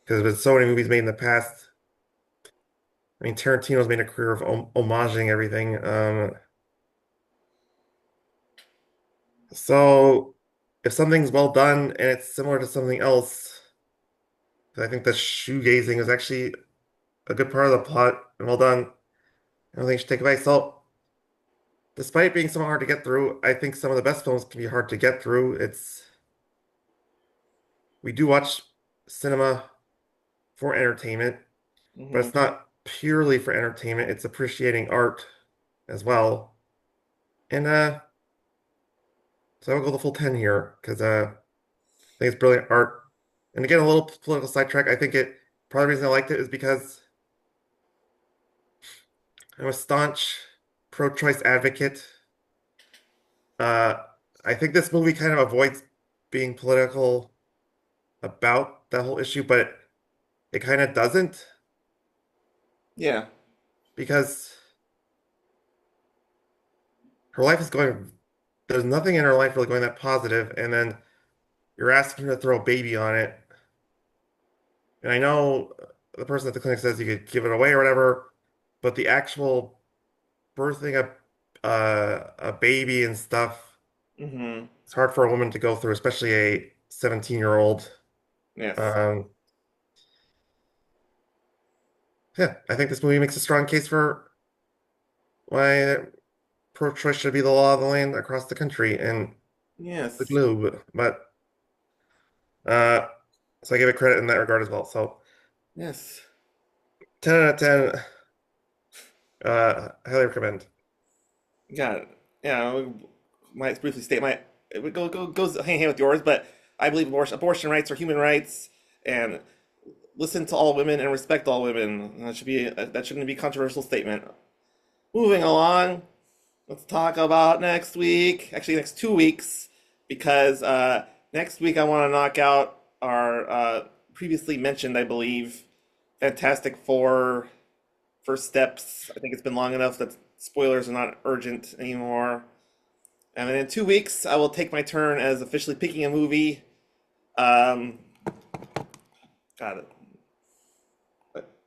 because there's so many movies made in the past. I mean, Tarantino's made a career of homaging everything. So if something's well done and it's similar to something else, 'cause I think the shoegazing is actually a good part of the plot and well done. I don't think you should take away. So, despite being somewhat hard to get through, I think some of the best films can be hard to get through. We do watch cinema for entertainment, but Hmm. it's not purely for entertainment. It's appreciating art as well. And so I will go the full 10 here because I think it's brilliant art. And again, a little political sidetrack. I think it part of the reason I liked it is because I'm a staunch pro-choice advocate. Uh, I think this movie kind of avoids being political about that whole issue, but it kind of doesn't Yeah. because her life is going, there's nothing in her life really going that positive, and then you're asking her to throw a baby on it. And I know the person at the clinic says you could give it away or whatever, but the actual birthing a baby and stuff, Hmm. it's hard for a woman to go through, especially a 17-year-old. Yes. Um, yeah, I think this movie makes a strong case for why pro-choice should be the law of the land across the country and the Yes. globe. But uh, so I give it credit in that regard as well. So Yes. 10 out of 10, highly recommend. Got it. Yeah. I might briefly state my it would goes hand in hand with yours, but I believe abortion rights are human rights, and listen to all women and respect all women. That shouldn't be a controversial statement. Moving along, let's talk about next week. Actually, next 2 weeks, because next week I want to knock out our previously mentioned, I believe, Fantastic Four first steps. I think it's been long enough that spoilers are not urgent anymore. And then in 2 weeks, I will take my turn as officially picking a movie. Um, got it.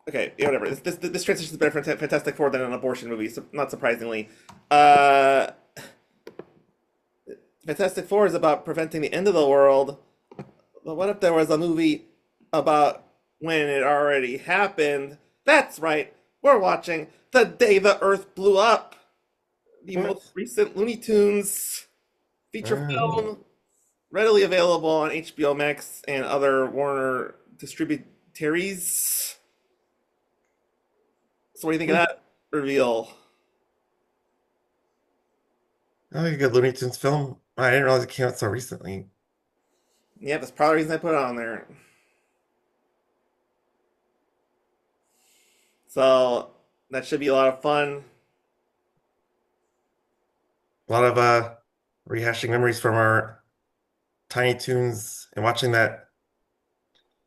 Okay, yeah, whatever. This transition is better for Fantastic Four than an abortion movie, so not surprisingly. Uh, Fantastic Four is about preventing the end of the world. But what if there was a movie about when it already happened? That's right. We're watching The Day the Earth Blew Up, the What? most recent Looney Tunes feature Uh, film, readily available on HBO Max and other Warner distributaries. So what do you think of that reveal? I like a good Looney Tunes film. I didn't realize it came out so recently. Yeah, that's probably the reason I put it on there. So that should be a lot of fun. A lot of rehashing memories from our Tiny Toons and watching that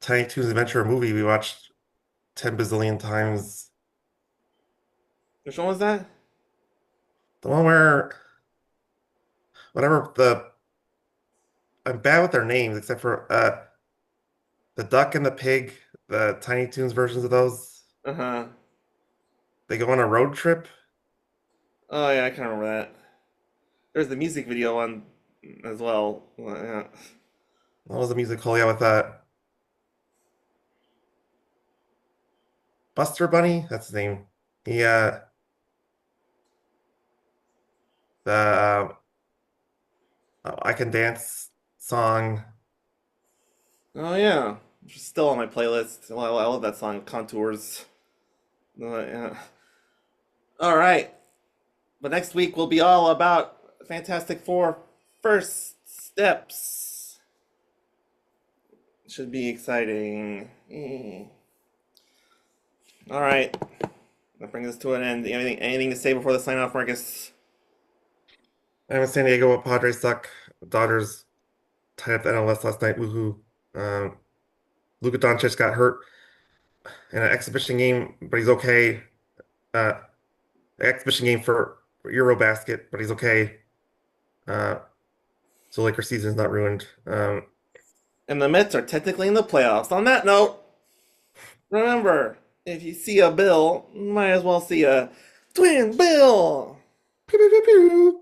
Tiny Toons Adventure movie we watched 10 bazillion times. Which one was that? The one where whatever the I'm bad with their names except for the duck and the pig, the Tiny Toons versions of those. Uh-huh. They go on a road trip. Oh yeah, I can remember that. There's the music video on as well. Yeah. What was the music called? Yeah, with Buster Bunny. That's his name. He the I Can Dance song. Oh yeah. It's still on my playlist. Well, I love that song, Contours. Yeah. All right. But next week will be all about Fantastic Four First Steps. Should be exciting. All right. That brings us to an end. Anything to say before the sign off, Marcus? I'm in San Diego. Padres suck. Dodgers tied up the NLS last night. Woohoo! Um, Luka Doncic got hurt in an exhibition game, but he's okay. Uh, exhibition game for Eurobasket, but he's okay. Uh, so Lakers season's not ruined. And the Mets are technically in the playoffs. On that note, remember, if you see a bill, might as well see a twin bill. Pew, pew, pew, pew.